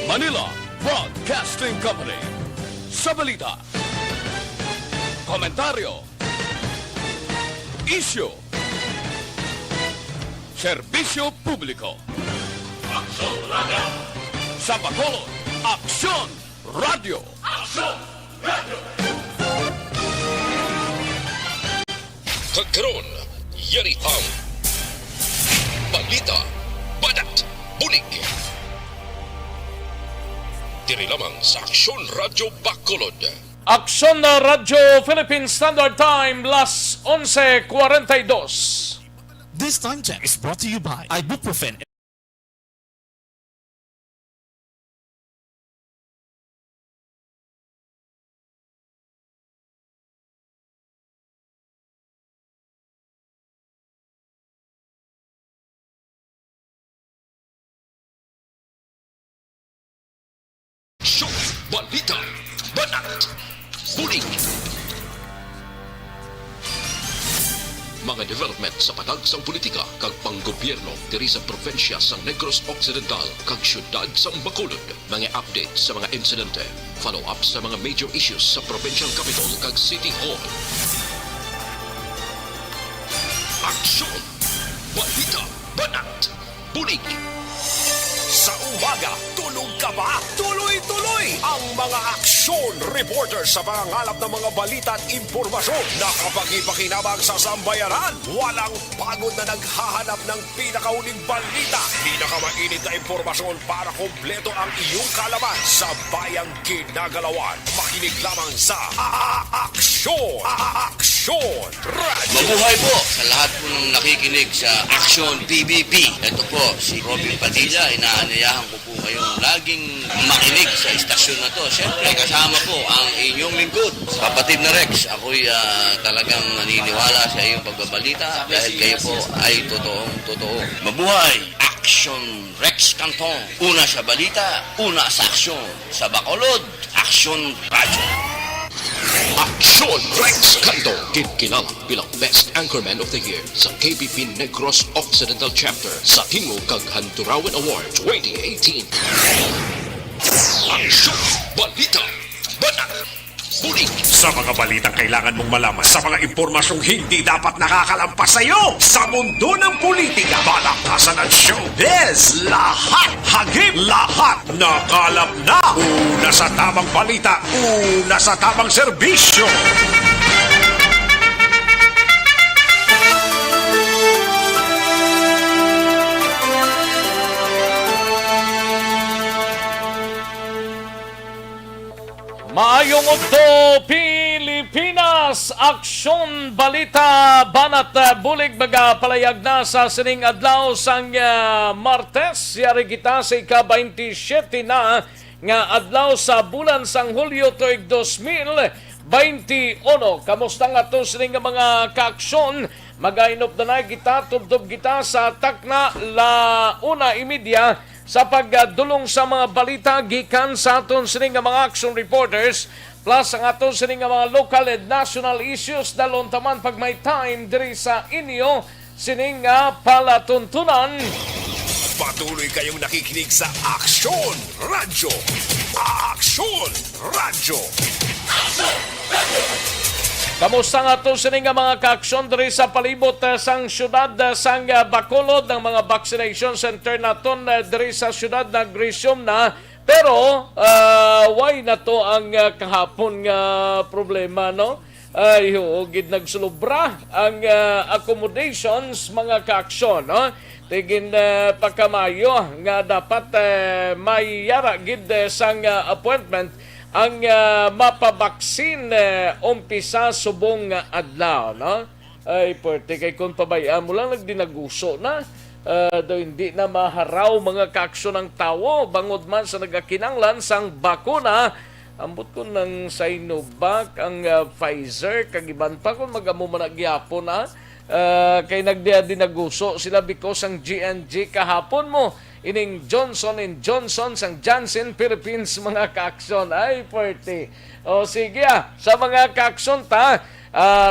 Manila Broadcasting Company. Sa balita, komentaryo, isyu, serbisyo publiko. Aksyon Radio. Sa Bacolod, Aksyon Radio. Aksyon Radio. Kagkaroon, yari ang Balita, Banat, Bulig. Diri lamang sa Aksyon Radio Bacolod. Aksyon na Radyo Philippine Standard Time, las 11:42. This time check is brought to you by Ibuprofen. Aksyon, Balita, Banat, Bulig. Mga development sa patagsang politika kag panggobyerno diri sa probinsya sa Negros Occidental kag syudad sa Bacolod. Mga update sa mga insidente, follow up sa mga major issues sa provincial capital kag city hall. Aksyon, Balita, Banat, Bulig. Sa umaga, tulog ka ba? Tuloy-tuloy ang mga aksyon reporter sa mga ngalap ng mga balita at impormasyon na kapag-ipakinabang sa sambayaran. Walang pagod na naghahanap ng pinakauling balita. Pinakamainit na impormasyon para kompleto ang iyong kalaman sa bayang kinagalawan. Makinig lamang sa Aksyon! Aksyon Radio! Mabuhay po sa lahat po ng nakikinig sa Aksyon PBB. Ito po si Robin Padilla. Inaanayahan ko po kayong laging makinig sa istasyon na to. Siyempre, kasama po ang inyong lingkod. Kapatid na Rex, ako'y talagang naniniwala sa iyong pagbabalita dahil kayo po ay totoong-totoo. Mabuhay! Aksyon Rex Cantong. Una sa balita, una sa aksyon. Sa Bacolod, Aksyon Radio. Aksyon Rex Cantong, kinkilala bilang Best Anchorman of the Year sa KBP Negros Occidental Chapter sa Hingog kag Handurawan Award 2018. Aksyon, Balita, Banat, Bulig. Sa mga balitang kailangan mong malaman, sa mga impormasyong hindi dapat nakakalampas sa iyo, sa mundo ng politika, balakasan at showbiz, lahat hagip, lahat nakalap na. Una sa tamang balita, una sa tamang serbisyo. Maayong Okto, Pilipinas! Aksyon, Balita, Banat, Bulig, magapalayag na sa sining adlaw sang Martes. Yari kita sa ika-27 na nga adlaw sa bulan sang Hulyo tuig 2021. Kamusta nga to sining mga kaaksyon? Mag-ainop na na kita, tubdob kita sa takna la 1:30 sa pagdulong sa mga balita gikan sa aton sining mga action reporters plus ang aton sining mga local and national issues dalon taman pag may time diri sa inyo sining palatuntunan. Patuloy kayong nakikinig sa Aksyon Radio. Aksyon Radio. Kamusta nga ito sining mga kaaksyon diri sa palibot sang syudad sang Bacolod ng mga vaccination center naton diri sa syudad nag-resume na pero why na to ang kahapon nga problema no? Ay gid nagsulubra ang accommodations mga kaaksyon no? Tigin pagkamayo nga dapat may yara gid sang appointment ang mapabaksin umpisa subong adlaw no ay pwerte kay kung pabayaan mo lang nagdinaguso na do hindi na maharaw mga kaaksyon ng tawo bangod man sa nagakinanglan sang bakuna ambot ko ng Sinovac ang Pfizer kag iban pa kung magamo man nagyapon na kay nagdinaguso sila because ang G&G kahapon mo ining Johnson & Johnson sang Janssen Philippines mga kaaksyon ay party. O sige sa mga kaaksyon ta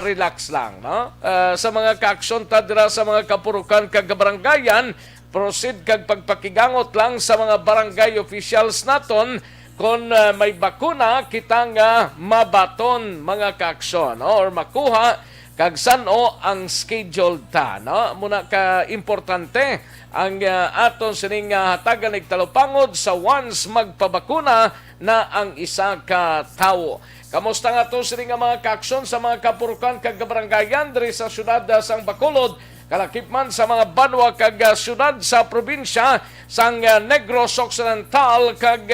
relax lang no. Sa mga kaaksyon ta dira sa mga kapurukan kag baranggayan proceed kag pagpakigangot lang sa mga barangay officials naton kung may bakuna kita nga mabaton mga kaaksyon or makuha kag san-o ang scheduled ta, no? Muna ka importante ang aton sining hatagan ig talupangod sa once magpabakuna na ang isa ka tawo. Kamusta nga to sining mga kaaksyon sa mga kapurukan kag barangayan diri sa syudad sang Bacolod, kalakip man sa mga banwa kag syudad sa probinsya sang Negros Occidental kag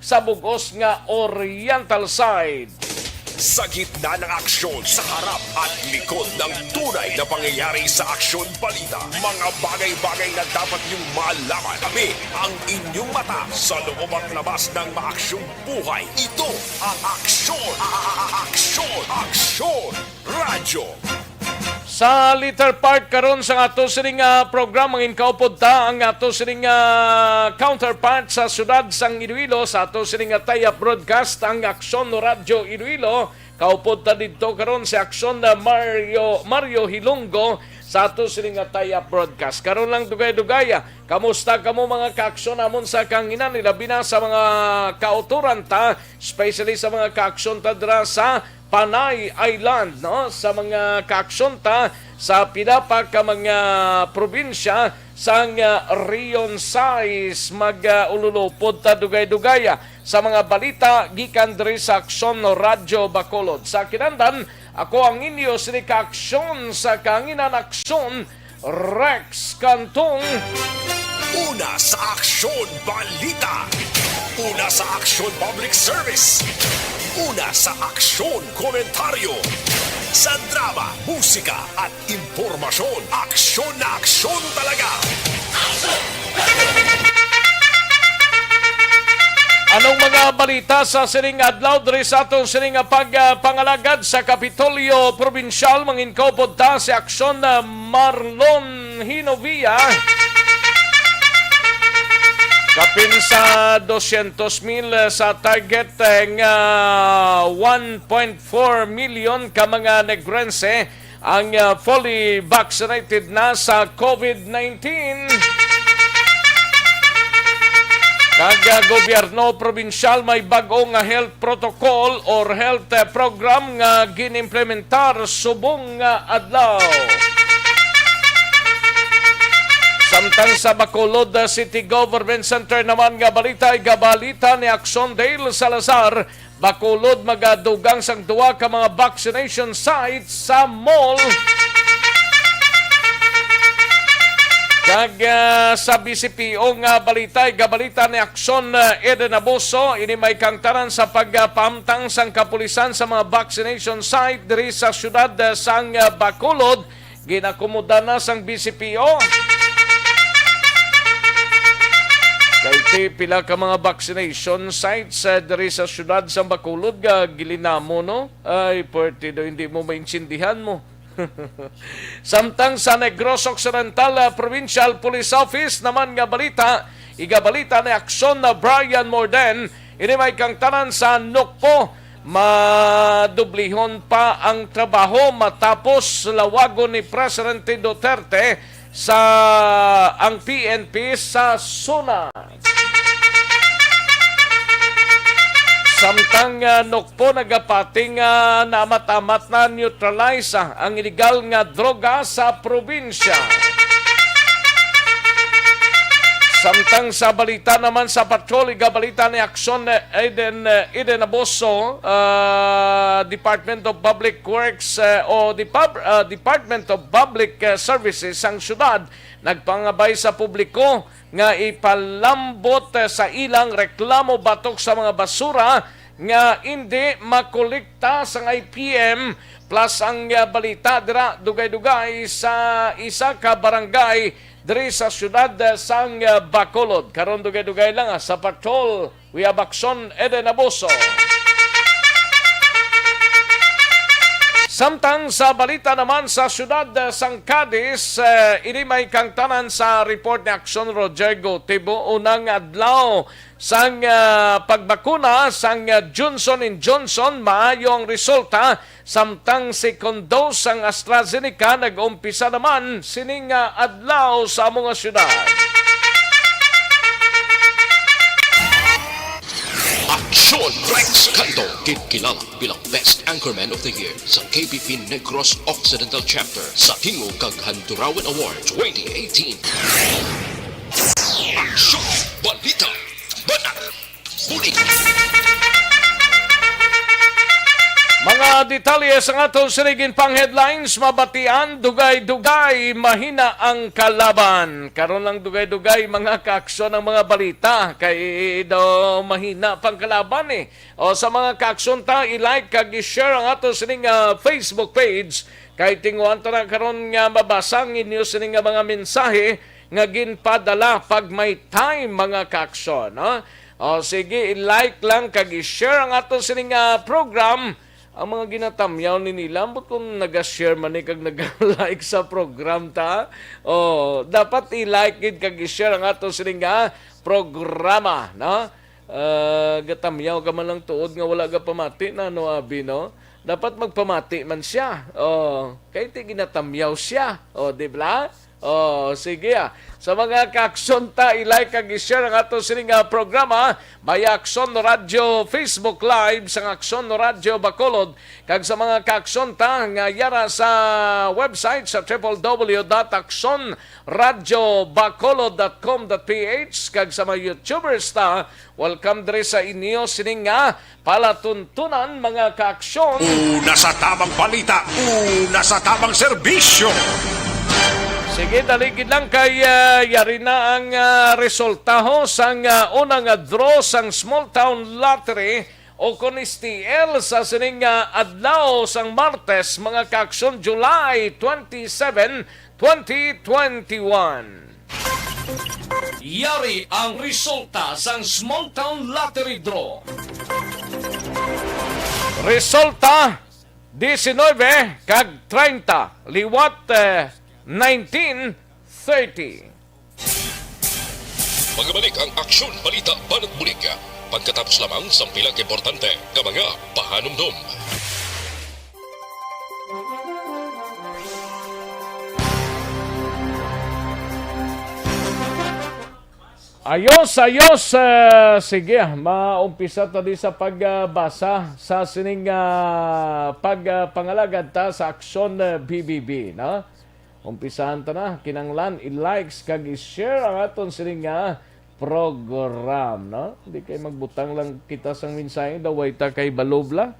sa bugos nga Oriental side. Sa gitna ng aksyon, sa harap at likod ng tunay na pangyayari sa Aksyon Balita, mga bagay-bagay na dapat niyong malaman. Kami ang inyong mata sa loob at labas ng maaksyong buhay. Ito ang Aksyon! Aksyon Radyo! Sa later part karon sa ato sining program ang inkaupod ta ang ato sining counterpart sa syudad sang Iloilo sa ato sining tie-up broadcast ang Aksyon Radio Iloilo. Kaupod ta didto karon si Aksyon Mario Hilonggo sa ato sining tie-up broadcast. Karon lang dugay-dugaya. Kamusta kamo mga kaaksyon namon sa kanginan labi na sa mga kauturan ta, especially sa mga kaaksyon ta dira sa Panay Island, no? Sa mga kaaksyon ta sa pidapa ka mga probinsya sang Rion size mag-ululupod ta dugay-dugaya sa mga balita gikan diri sa Aksyon Radio Bacolod. Sa kinandan, ako ang inyo sini kaaksyon sa kanginan Aksyon Rex Cantong. Una sa Aksyon Balita. Una sa Aksyon Public Service. Una sa Aksyon Komentaryo. Sa drama, musika at impormasyon. Aksyon na aksyon talaga. Anong mga balita sa sining adlaw diri sa atong sining pagpangalagad sa Kapitolyo Provincial manginkopod ta si Aksyon Marlon Hinovia. Kapin sa 200,000 sa target nga 1.4 million ka mga Negrense ang fully vaccinated na sa COVID-19. Kag gobyerno probinsyal may bagong nga health protocol or health program nga ginimplementar subong nga adlaw. Samtang sa Bacolod City Government Center naman nga balita ni Aksyon Dale Salazar, Bacolod magadugang sang duwa ka mga vaccination sites sa mall. Kag sa BCPO nga balita ni Aksyon Eden Abuso, ini may kangtaran sa pagpamtang sang kapulisan sa mga vaccination site diri sa syudad sang Bacolod. Ginakomoda na sang BCPO. Kay pila ka mga vaccination sites diri sa syudad sa Bacolod ga gilinamo no. Ay pwede do hindi mo maintindihan mo. Samtang sa Negros Occidental Provincial Police Office naman nga balita, igabalita ni Aksyon na Brian Morden, ini may kangtanan sa Nukpo madublihon pa ang trabaho matapos lawagon ni Presidente Duterte sa ang PNP sa Suna. Samtang nukpo nagapating namat-amat na neutralize ang illegal nga droga sa probinsya. Samtang sa balita naman sa patrol, igabalita ni Aksyon Eden Abuso, Department of Public Works o Department of Public Services ang syudad nagpangabay sa publiko nga ipalambot sa ilang reklamo batok sa mga basura nga hindi makolekta sa IPM. Plus ang balita dira dugay-dugay sa isa ka barangay diri sa syudad sang Bacolod. Karon dugay-dugay lang sa patrol. We have Aksyon Eden Abuso. Samtang sa balita naman sa siyudad sang Cadiz, ini may kangtanan sa report ni Aksyon Rodrigo Tibo unang adlaw sang pagbakuna sang Johnson & Johnson maayo ang resulta samtang second dose sang AstraZeneca nag-umpisa naman sining adlaw sa mga siyudad. Aksyon Rex Cantong, kilala bilang Best Anchorman of the Year sa KBP Negros Occidental Chapter sa Tingog kag Handurawan Award 2018. Aksyon, Balita, Banat, Bulig. Mga detalye sa atong sinigin pang headlines, mabatian, dugay-dugay, mahina ang kalaban. Karon lang dugay-dugay mga kaaksyon ng mga balita, kay daw mahina pang kalaban eh. O sa mga kaaksyon ta, i-like kag i-share ang atong sining Facebook page, kay tinguan ta na karon nga mabasa ang inyo sining mga mensahe nga ginpadala pag may time mga kaaksyon. O sige, i-like lang kag i-share ang atong sining program. Ang mga ginatamyaw ni nila, but kung nag-share man kag nag-like sa program ta, dapat i-like it kag i-share ang ato sining programa, no? Gatamyaw ka man lang tuod nga wala ka pamati na no abi, no? Dapat magpamati man siya. Kay ti ginatamyaw siya. Di ba? Sige Sa mga kaaksyon ta, i-like kag i-share ang ato sining programa may Aksyon Radio Facebook Live sa Aksyon Radio Bacolod, kag sa mga kaaksyon ta nga yara sa website sa www.aksonradiobacolod.com.ph, kag sa mga YouTubers ta, welcome diri sa inyo sining palatuntunan mga kaaksyon. Una sa tamang balita, una sa tamang serbisyo. Sige, daligid lang kay yari na ang resulta ho sang unang draw sang Small Town Lottery o Konistiel sa sining adlaw sang Martes, mga kaaksyon, July 27, 2021. Yari ang resulta sang Small Town Lottery Draw. Resulta 19 kag 30, liwat 1930. Magbalik ang Aksyon Balita Banat Bulig pagkatapos lamang sa pilang importante nga mga pahanumdum. Ayos. Sige, maumpisa tadi sa pagbasa sa sining pagpangalagad ta sa Aksyon BBB, no? Umpisahan ta na, kinanglan, i-likes kag i-share ang aton sining program, no? Hindi kay magbutang lang kita sang mensahe, daway ta kay balobla.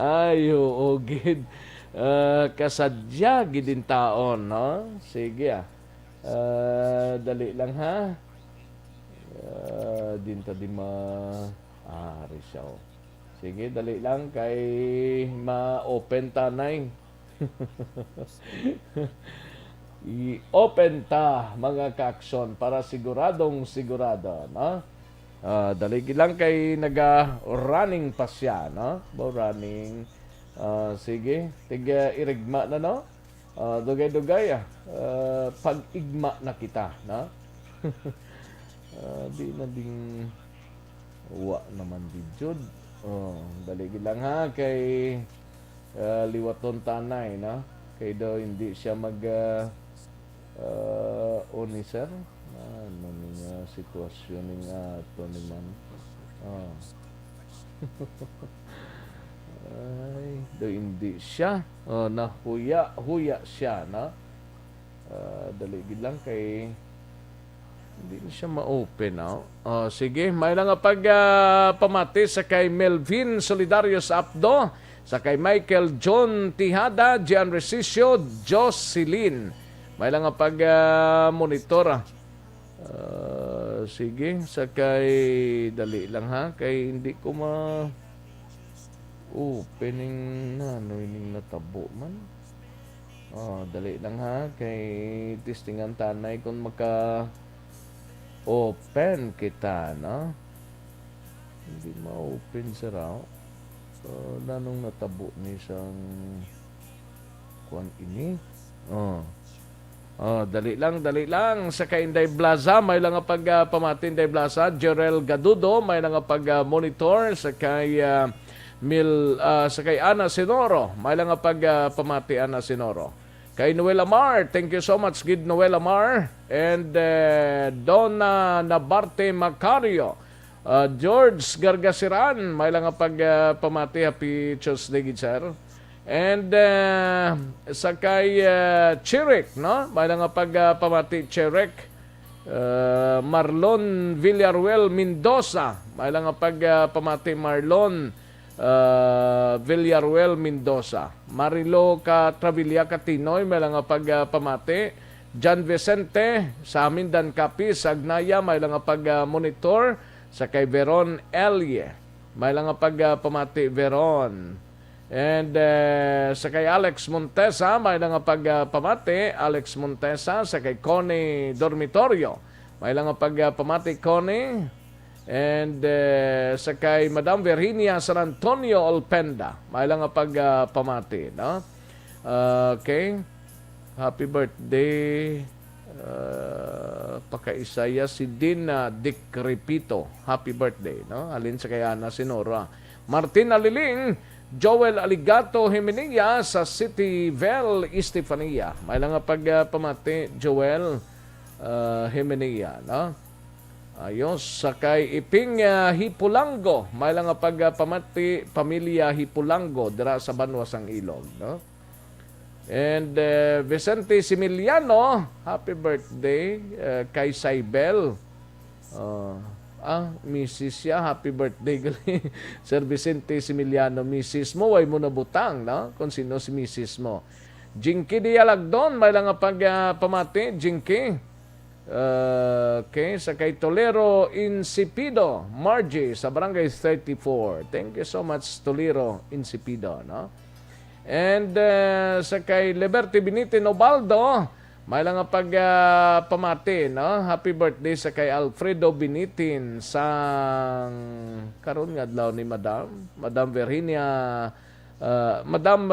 Ay, oo, gid. Kasadya gidin taon, no? Sige, dali lang ha. Dinta di Rizal. Sige, dali lang kay ma-open tanay. I-open ta mga kaaksyon para siguradong sigurado, no? Dali lang kay naga-running pa siya, no? Running. Sige, tiga irigma na, no? Dugay-dugay pag-igma na kita, no? Di na ding wa naman di jud. Dali lang ha kay liwaton tanay, no? Kay daw hindi siya mag oniser ano niya sitwasyon niya to naman. Ay, daw hindi siya nahuya siya, no? Dali lang kay hindi siya ma-open, no? Sige, may lang pamati sa kay Melvin Solidarios Apdo, sa kay Michael John Tihada, Gian Resicio, Jocelyn. May lang monitor. Sige, sa kay dali lang ha, kay hindi ko opening na ining natabo man. Dali lang ha, kay testingan tanay kung maka open kita, no? Hindi ma-open sa raw. Nanong natabo ni siyang kuan ini. Dali lang. Sa kay Inday Blaza, may lang nga pamati Inday Blaza. Jerel Gadudo, may lang nga monitor. Sa kay sa kay Ana Sinoro, may lang nga pamati Ana Sinoro. Kay Noel Amar, thank you so much, good Noel Amar. And Donna Nabarte Macario. George Gargasiran, may lang nga pamati, happy Tuesday, gid sir. And sa kay Chirek, no? May lang nga pamati Chirek. Marlon Villaruel Mendoza, may lang nga pamati Marlon Villaruel Mendoza. Marilo Travilla Catinoy, may lang nga pamati. John Vicente sa amin Dan Capi sa Agnaya, may lang nga monitor. Sa kay Veron Elie, may lang nga pamati Veron. And sa kay Alex Montesa, may lang nga pamati Alex Montesa. Sa kay Connie Dormitorio, may lang nga pamati Connie. And sa kay Madam Virginia San Antonio Olpenda, may lang nga pamati, no? Okay. Happy birthday. Pakaisaya si Dina Dick Repito. Happy birthday, no? Alin sa kay Ana Sinora. Martin Aliling, Joel Aligato Jimenilla sa Cityville, Estefania. May lang nga pamati Joel Jimenilla, no? Ayos, sa kay Iping Hipulango, may lang nga pamati pamilya Hipulango dira sa Banwasang Ilog, no? And Vicente Similiano, happy birthday. Kay Saibel, Mrs. siya, happy birthday. Sir Vicente Similiano, Mrs. mo, way mo nabutang, no? Kung sino si Mrs. mo. Jinky Dialagdon, may lang nga pamati, Jinky. Okay, sa kay Tolero Insipido, Margie, sa Barangay 34. Thank you so much, Tolero Insipido, no? And sa kay Liberty Binitin Obaldo, may lang nga pamati, no? Happy birthday sa kay Alfredo Binitin sa karon nga adlaw ni Madam Virginia, Madam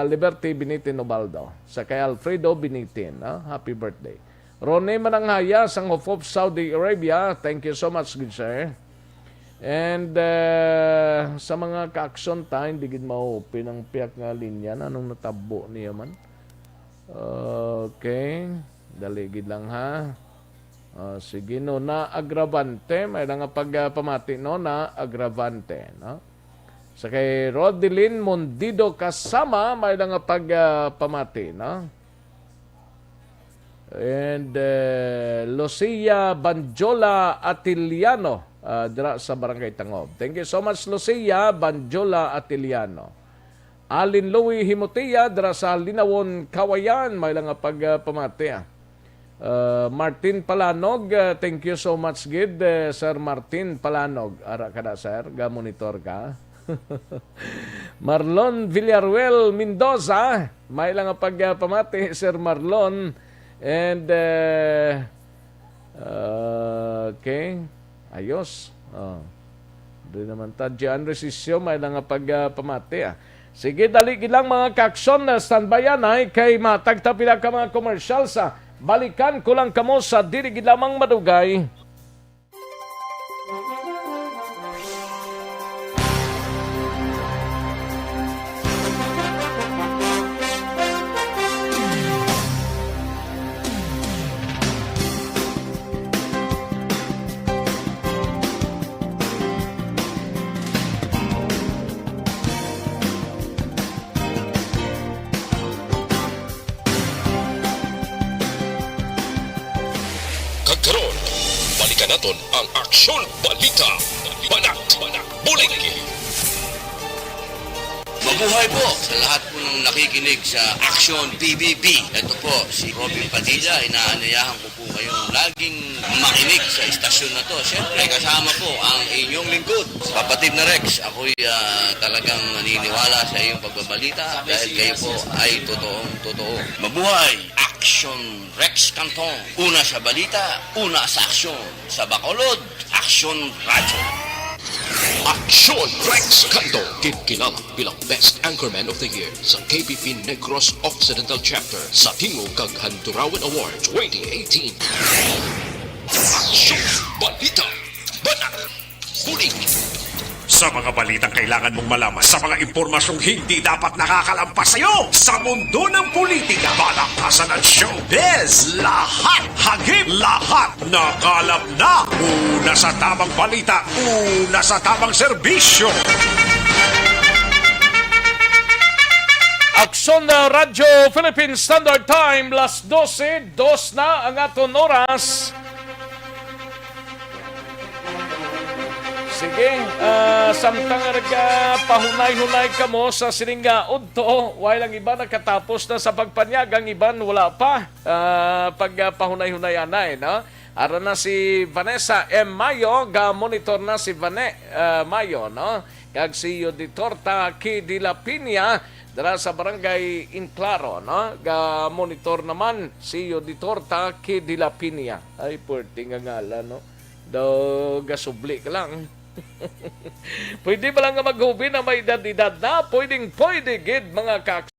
Liberty Binitin Obaldo. Sa kay Alfredo Binitin, no? Happy birthday. Rone Mananghaya sang of Saudi Arabia, thank you so much, good sir. And sa mga ka-aksyon tayo, hindi gid ma-open ang piyak nga linya. Anong natabo niya man? Okay. Daligid lang ha. Sige no, na agravante. May lang nga pamati no, na agravante. No? Sa kay Rodelyn Mondido kasama, may lang nga pamati. No? And Lucia Banjola Atiliano, dira sa Barangay Tangob. Thank you so much, Lucia Banjola Atiliano. Alin Louie Himotia, dira sa Linawon, Kawayan, may lang pamati. Martin Palanog, thank you so much, gid, Sir Martin Palanog. Ara ka na, sir, ga-monitor ka. Marlon Villaruel Mendoza, may lang pamati, Sir Marlon. And okay, ayos. Doon naman ta Gian Resisyo, may lang pamati. Sige, dali lang mga ka-aksyon na standbyan ay kay matagtapila ka mga commercial sa balikan ko lang kamo sa dirigid lamang madugay. Karon, balikan naton ang Aksyon Balita. Banat, Bulig. Mabuhay po sa lahat po ng nakikinig sa Aksyon PBB. Ito po si Robin Padilla. Inaanayahan ko po kayong laging makinig sa istasyon na to. Siyempre, kasama po ang inyong lingkod. Kapatid na Rex, ako'y talagang naniniwala sa iyong pagbabalita dahil kayo po ay totoo. Mabuhay! Aksyon Rex Cantong. Una sa balita, una sa aksyon. Sa Bacolod, Aksyon Radio. Aksyon! Rex Cantong, kinilala bilang Best Anchorman of the Year sa KBP Negros Occidental Chapter sa Tingog kag Handurawan Award 2018. Aksyon! Balita! Banat! Bulig! Sa mga balitang kailangan mong malaman, sa mga impormasyong hindi dapat nakakalampas sa'yo, sa mundo ng politika, balakasan at showbiz, lahat hagip, lahat nakalap na. Una sa tamang balita, una sa tamang serbisyo. Aksyon na Radyo Philippine Standard Time, las 12, dos na ang aton oras. Sige, samtang pahunay-hunay ka mo sa sininga udto, while ang iba nakatapos na sa pagpanyag, ang iban wala pa pagpahunay-hunay anay, no? Ara na si Vanessa M. Mayo, ga-monitor na si Mayo, no? Kag si Yoditorta K. de la Piña, dara sa barangay Inclaro, no? Ga-monitor naman si Yoditorta K. de la Piña. Ay, puwerte nga ngalan, no? Daw gasubli ka lang. Pwede ba lang nga maghubi na may edad-edad na? Pwede gid mga kaks.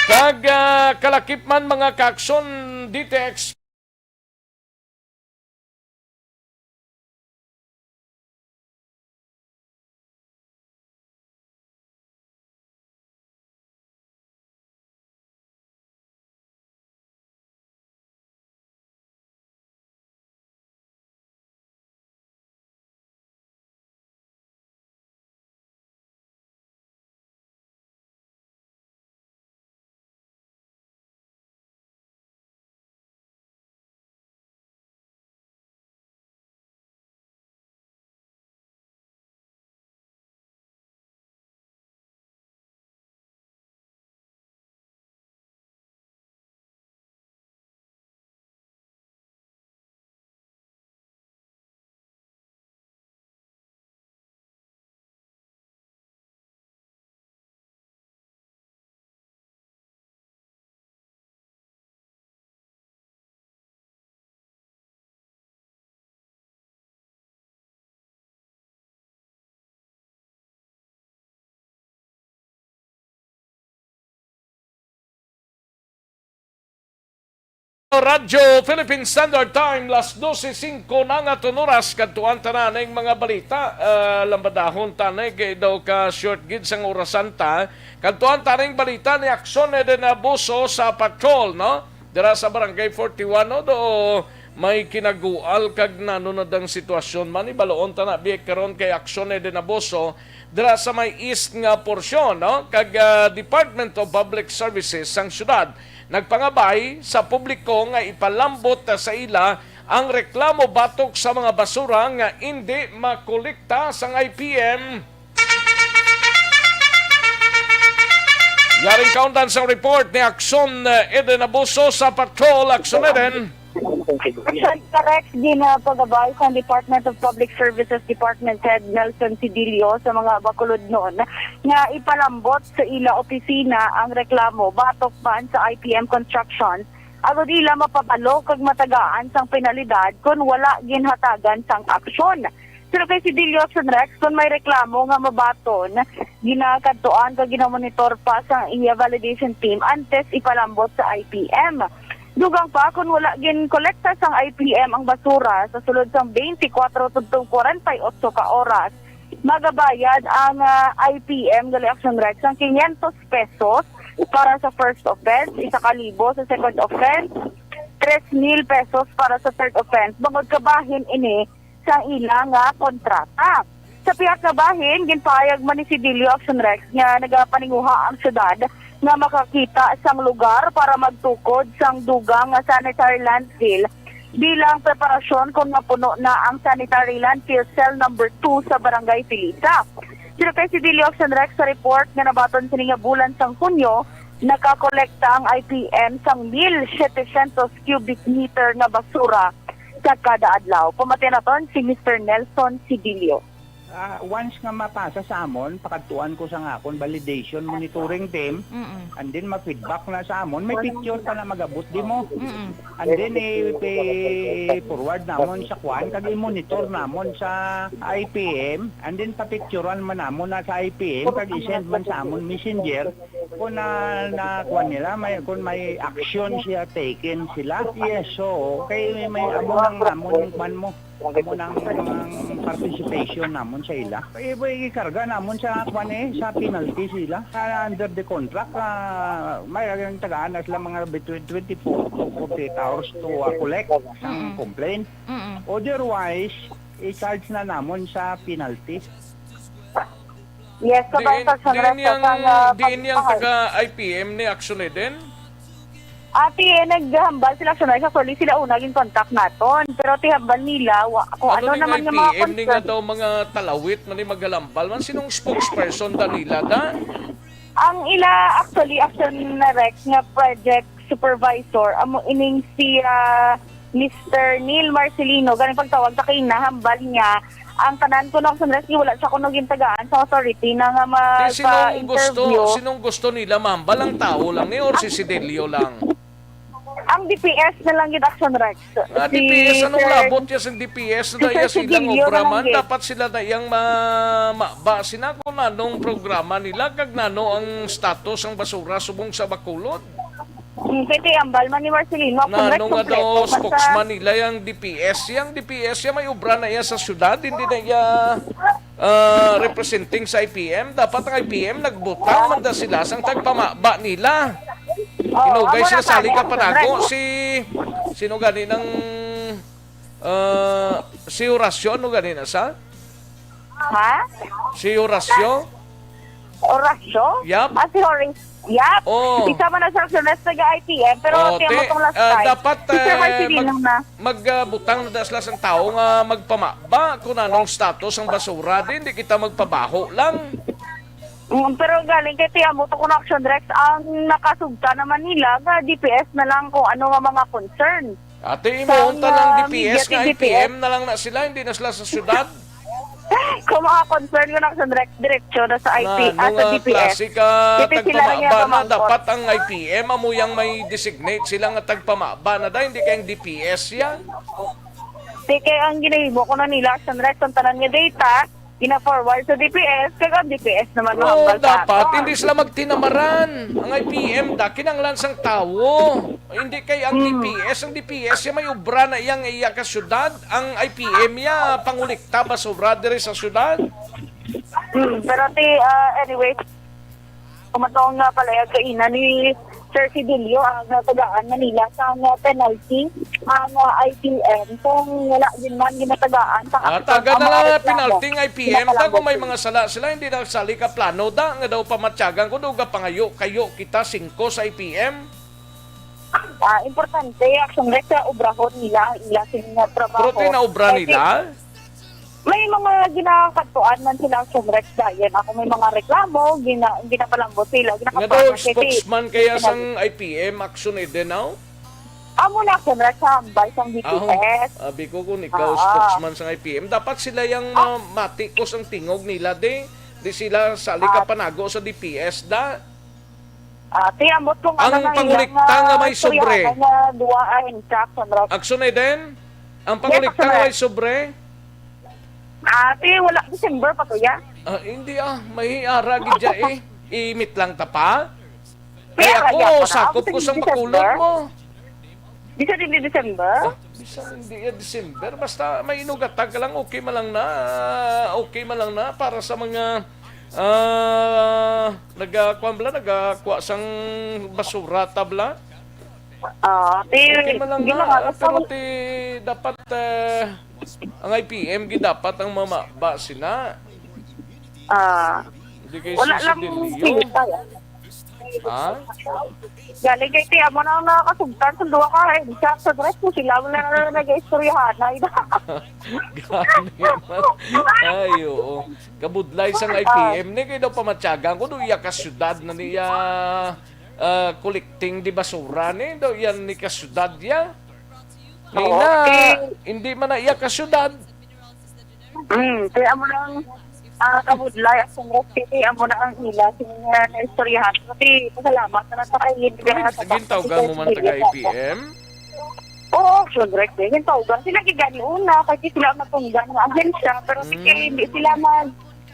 Kag kalakip man mga kaksyon DTX Radyo Philippine Standard Time, las 12:05 na nga tunuras, kadtuan tanan ng mga balita. Lambadahon tanay, kay daw ka short gid sang orasan ta. Kadtuan taning balita ni Aksyon na abuso sa patrol, no? Dira sa barangay 41, no? Do may kinagual kag nanunod ang sitwasyon man. Ibaloon ta na, biyek karon kay Aksyon na abuso dira sa may east nga porsyon, no? Kag Department of Public Services sang syudad nagpangabay sa publiko nga ipalambot sa ila ang reklamo batok sa mga basura nga hindi makolekta sang IPM. Yaring kaundan sa report ni Aksyon Eden Abuso sa Patrol. Aksyon Eden. Correct din na pagabay sa Department of Public Services Department Head Nelson Sidilio sa mga bakulod noon nga ipalambot sa ila opisina ang reklamo batok man sa IPM Construction agod ila mapabalo kag matagaan sang penalidad kung wala ginhatagan sang aksyon. Pero kay Sidilio Action Rex, kung may reklamo nga mabaton, ginakadtuan kag ginamonitor pa sa iya validation team antes ipalambot sa IPM. Dugang pa, kung wala gin-kolekta sang IPM ang basura sa sulod sang 24 tugtong 48 ka oras, magabayad ang IPM gali Action Rex ang 500 pesos para sa first offense, 1,000 sa second offense, 3,000 pesos para sa third offense. Bangod kabahin ini sa ilang kontrata. Sa piyak na bahin, ginpayag man ni Sidilio Aksyon Rex nga nagapaninguha ang syudad nga makakita sang lugar para magtukod sang dugang nga sanitary landfill bilang preparasyon kung napuno na ang sanitary landfill cell number 2 sa Barangay Pilita. Sino kay Sidilio Aksyon Rex sa report nga nabaton sini nga bulan sang Hunyo, nakakolekta ang IPM sang 1,700 cubic meter nga basura sa kada adlaw. Pamati naton si Mr. Nelson Sidilio. Once nga mapasa sa amon, pakatuan ko sa ngakon validation monitoring team, and then ma-feedback na sa amon, may picture pa na magabot di mo. And then forward namon sa kwan, kag i-monitor namon sa IPM, and then pa-picturean man namon na sa IPM, kag i-send man sa amon messenger kung na kwan nila, kung may action siya taken sila. Yes, so kay may amon kwan mo. Amo nang participation namon sa ila. Ikarga namon sa sa penalty sila. Under the contract, may tagaan na sila mga between 24 to 48 hours to collect ang complaint. Otherwise, i-charge na namon sa penalty. Yes, Diin yung taga-IPM ni Aksyon din? Ati, naghambal sila sa actually sila unang contact naton. Pero tihambal nila, kung ano naman yung mga IPM ni nga daw mga talawit man ni magalambal man. Sinong spokesperson da nila da? Ang ila actually Aksyon Rex nga project supervisor, amo ining si Mr. Neil Marcelino, ganing pagtawag sa kinahambal niya. Ang tanan ko ng Aksyon Rex, wala siya kuno gintagaan sa authority na nga ma-interview. Sinong gusto nila mambal ang tao lang ni or si Sidilio lang? Ang DPS na lang yung Aksyon Rex. DPS, anong labot niya sa DPS na daya silang obraman? Dapat sila dayang mabasin na kung anong programa nila kag nano ang status ang basura subong sa Bacolod. Pwede ambal man ni Marcelino. Nano nga daw spokesman nila yung DPS. Yung DPS may obra na iya sa syudad, hindi na iya representing sa IPM. Dapat ang IPM nagbutang man da sila sang tagpamaba nila. Inugay sila sali ka panago sino gani ng si Horacio no gani na sa? Ha? Si Horacio? Horacio? Yup. Si Horacio? Yup. Oh. Isa man na sa Aksyon Rex taga-IPM pero tiyan mo itong last time. Dapat magbutang na sila sang tao nga magpamaba kung anong status ang basura din. Hindi kita magpabaho lang. Pero galing kay Tiamo to kung Aksyon Rex, ang nakasugta naman nila nga DPS na lang kung ano nga mga concern. Ate, imunta lang DPS nga IPM na lang na sila, hindi na sila sa syudad. Kung mga concern ko ng Aksyon Rex, diretsyo na sa sa DPS. Klase ka tagpamaba na dapat ang IPM amuyang may designate sila nga tagpamaba na da, hindi kayong DPS yan. Kaya ang ginahibo ko na nila Aksyon Rex, ang tanan nga data, gina-forward sa DPS, kaya ang DPS naman mahambal sa dapat, hindi sila magtinamaran. Ang IPM, kinanglan sang tawo. Hindi kay ang DPS may ubra na iyang iya ka syudad. Ang IPM pangulikta ba sobra diri sa syudad? Pero anyway, kumatong nga pala yung kaina ni Sir Sidilio ang natagaan na nila sa penalty ang IPM kung wala din man ginatagaan sa taga na lang penalty ng IPM kung may mga sala sila hindi na sali ka plano da nga daw pamatyagan kung daw pangayo kayo kita 5 sa IPM. Importante Aksyon Rex sa obrahon nila ila sing trabaho. Pero tinaobra nila? May mga ginakatuan man sila sa Rex dayon. Ako may mga reklamo, ginapalambot sila. Nga daw, spokesman kaya sang IPM, Aksyon din now? Amo na sa Rex, hambay sang DPS. Abi ko kung ikaw spokesman sang IPM, dapat sila yung matikos ang tingog nila di sila sali ka panago sa DPS da. Tiyambot kung ang pangulikta nga may sobre. Aksyon din? Ang pangulikta nga may sobre? Wala December pa to ya. Hindi may aragid dyan Imit lang ta pa. Kaya ako, sakop ko sa Bacolod mo. Di sa hindi December? Bisa hindi December. Basta may inugatag lang, okay man lang na para sa mga nagakuha sang basura tabla. Okay man lang na. Pero dapat ang IPM dapat ang mamaba sina. Hindi kay Wala lang Sisidilio. pinita. Ha? Galing kay tiya mo na nakakasugtan sa duwa ka. Sa dress mo sila mo na nag-istoryahan. Gani man. Ay, oo. Kabudlay sang IPM ni kayo daw pamatyagan ko doon iya ka syudad na niya collecting di basura ni daw yan ni ka syudad ya. Nina, hindi man na iya ka syudad. Kaya mo lang kabudlay at sumrok. Kaya mo na ang ila na istoryahan. Kasi pasalamat na natakayin. Gintawgan mo man taga IPM? Oo, syempre. Gintawgan. Sila gigani una. Kasi sila matunggan ng ahensya. Pero hindi sila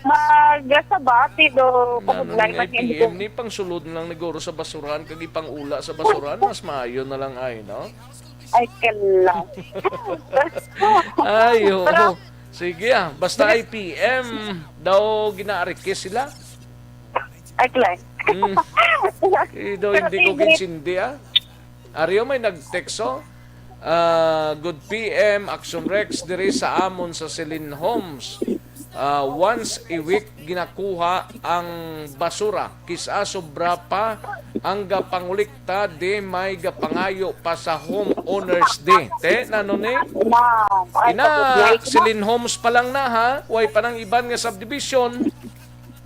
magsabat. Kabudlay man IPM ni pang sulod lang nagoro sa basuran kag ipang ula sa basuran mas maayo na lang ay no? Ay, kala. Ay, oo. Sige basta IPM daw ginaarikis sila. Ay, kala. Daw hindi ko kinsindi Aryo may nagtekso. Good PM, Aksyon Rex diri sa amon sa Celine Homes. Once a week ginakuha ang basura. Kisa sobra pa ang gapangulikta di may gapangayo pa sa homeowners day. Nano ni? Ina, Celine Homes pa lang na ha. Way pa ng iban nga subdivision.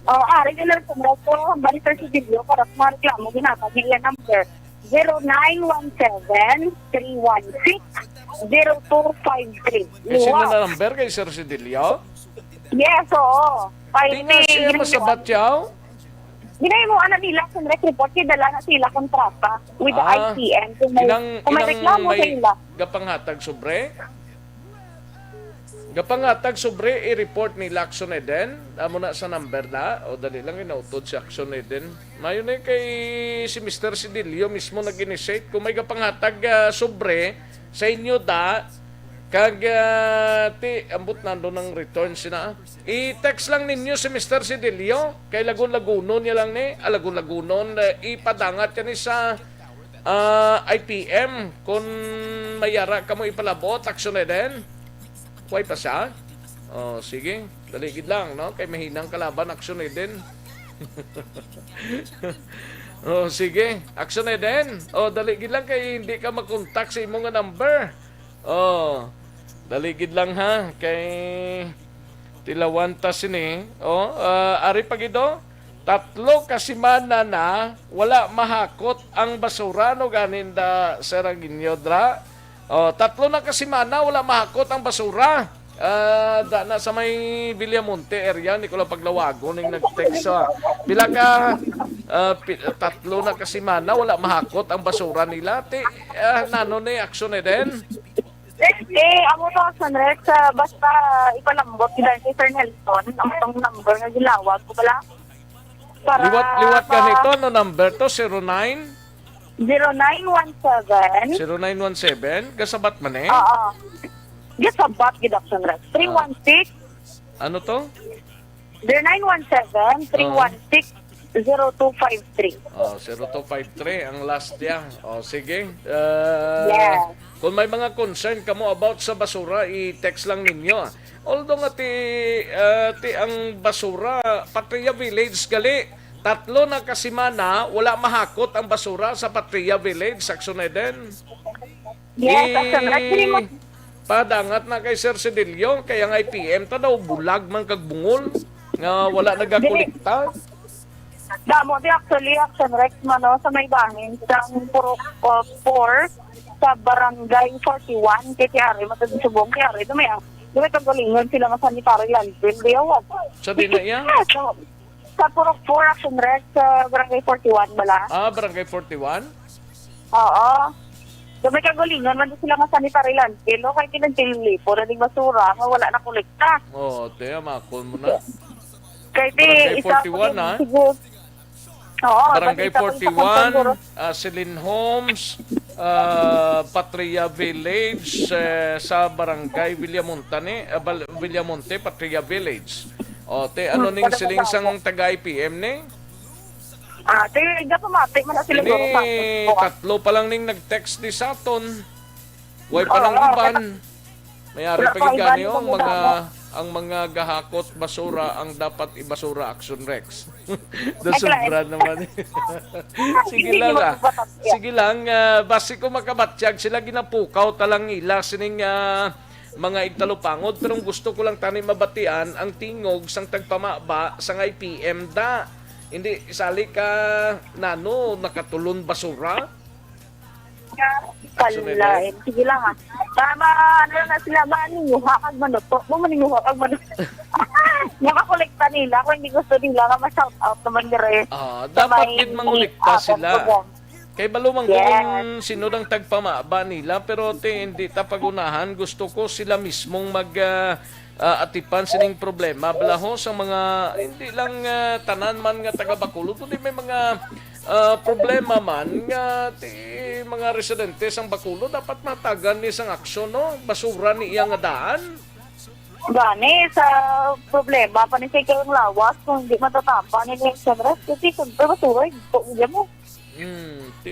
Ari ka lang sumrok ko. Balita sa video para mareklamo. Ginatag niya number 0917-316-0253. Sino na number kay Sir Sidilio? Yes, oo. Tingnan siya masabat yaw. Ginay mo, nila sa report, kidala na sila kontrata with the IPM. Kung may reklamo sa nila. Gapanghatag sobre? Gapanghatag sobre, i-report ni Aksyon Eden. Amo na sa number na. O dali lang, inautod si Aksyon Eden. Mayon kay si Mr. Sidilio mismo nag-initiate. Kung may gapanghatag sobre sa inyo kag ambot nando ng return sina. I-text lang ninyo si Mr. Sidilio kay lagun-lagunon niya lang ni. Lagun-lagunon ipadangat yan sa IPM kung mayara ka mo ipalabot Aksyon Eden. Huwag pa siya. Sige. Daligid lang, no? Kay mahinang kalaban Aksyon Eden. Sige. Aksyon Eden. Daligid lang kay hindi ka mag-contact sa imong number. Daligid lang ha kay Tilawanta sini. Ari pagido 3 kasimana na wala mahakot ang basura no ganinda sa Raginyo dra. 3 na kasimana wala mahakot ang basura. Na sa may Villamonte area ni ko lang paglawago ning nag-text pila ka 3 na kasimana wala mahakot ang basura nila nano ni Aksyon Eden. Amo to sa Rex, basta ipalambot dahil kay Sir Nelson, ang itong number na gilawag ko pala. Liwat ka nito, no number to? 0917 0917? Kasabat man eh? Oo. Kasabat, Gidaction Rex. 316 Ano to? 0917-316-0253. 0253 ang last niya. Sige. Yeah. Kung may mga concern ka mo about sa basura, i-text lang ninyo. Although nga ang basura, Patria Village gali, 3 na kasimana, wala mahakot ang basura sa Patria Village, Aksyon Eden. Yes, Aksyon Eden. Padangat na kay Sir Sidilio, kaya nga IPM ta daw, bulag man kagbungol, nga wala nagakolekta. Damo di actually, Aksyon Rex mano, sa may bangin, sa Purok 4, sa Barangay 41, kay Tiari, matagin subong Tiari, dumaya kagalingon sila nga sanitary landfill, diyawag. Sa di na iya? Sa Purok 4, Aksyon Rex, sa Barangay 41, bala. Barangay 41? Oo. Dumaya kagalingon, man sila nga sanitary landfill, kay kinagtilili po na di basura, nga wala na kolekta. Tiya, makon mo na. Kay Barangay 41, ha? Barangay 41, Celine Homes, Patria Village, sa Barangay Villamonte, Patria Village. Ano ning siling sang taga-IPM ni? Pamati man na sila. Ini 3 pa lang ning nag-text ni Saton. Way pa nang iban. Mayari pa gani yung mga ang mga gahakot basura ang dapat ibasura Action Rex. Sobra naman. Sige lang Sige lang, basi ko makabatsyag sila ginapukaw talang ila sining mga igtalupangod pero gusto ko lang tani mabatian ang tingog sang tagpamaba sang IPM da. Hindi isali ka nano nakatulon basura. Kalain. Sige lang ha. Tama, ano na sila, maninguha kag manot. Maninguha kag manot. Nakakolekta nila. Kung hindi gusto nila, ma-shout out naman nire. Dapat din mangulikta sila. Kay balumang kung sino ng tagpamaba nila, pero hindi tapagunahan. Gusto ko sila mismong atipan sining problema. Balaho sa mga, hindi lang tanan man nga taga-Bacolod, kundi may mga problema man nga mga residente sang Bacolod dapat matagan ni sang aksyon no basura ni iya nga daan gani sa problema pa ni sa kayong lawas kung hindi matatapa ni Aksyon kasi siyempre basura mo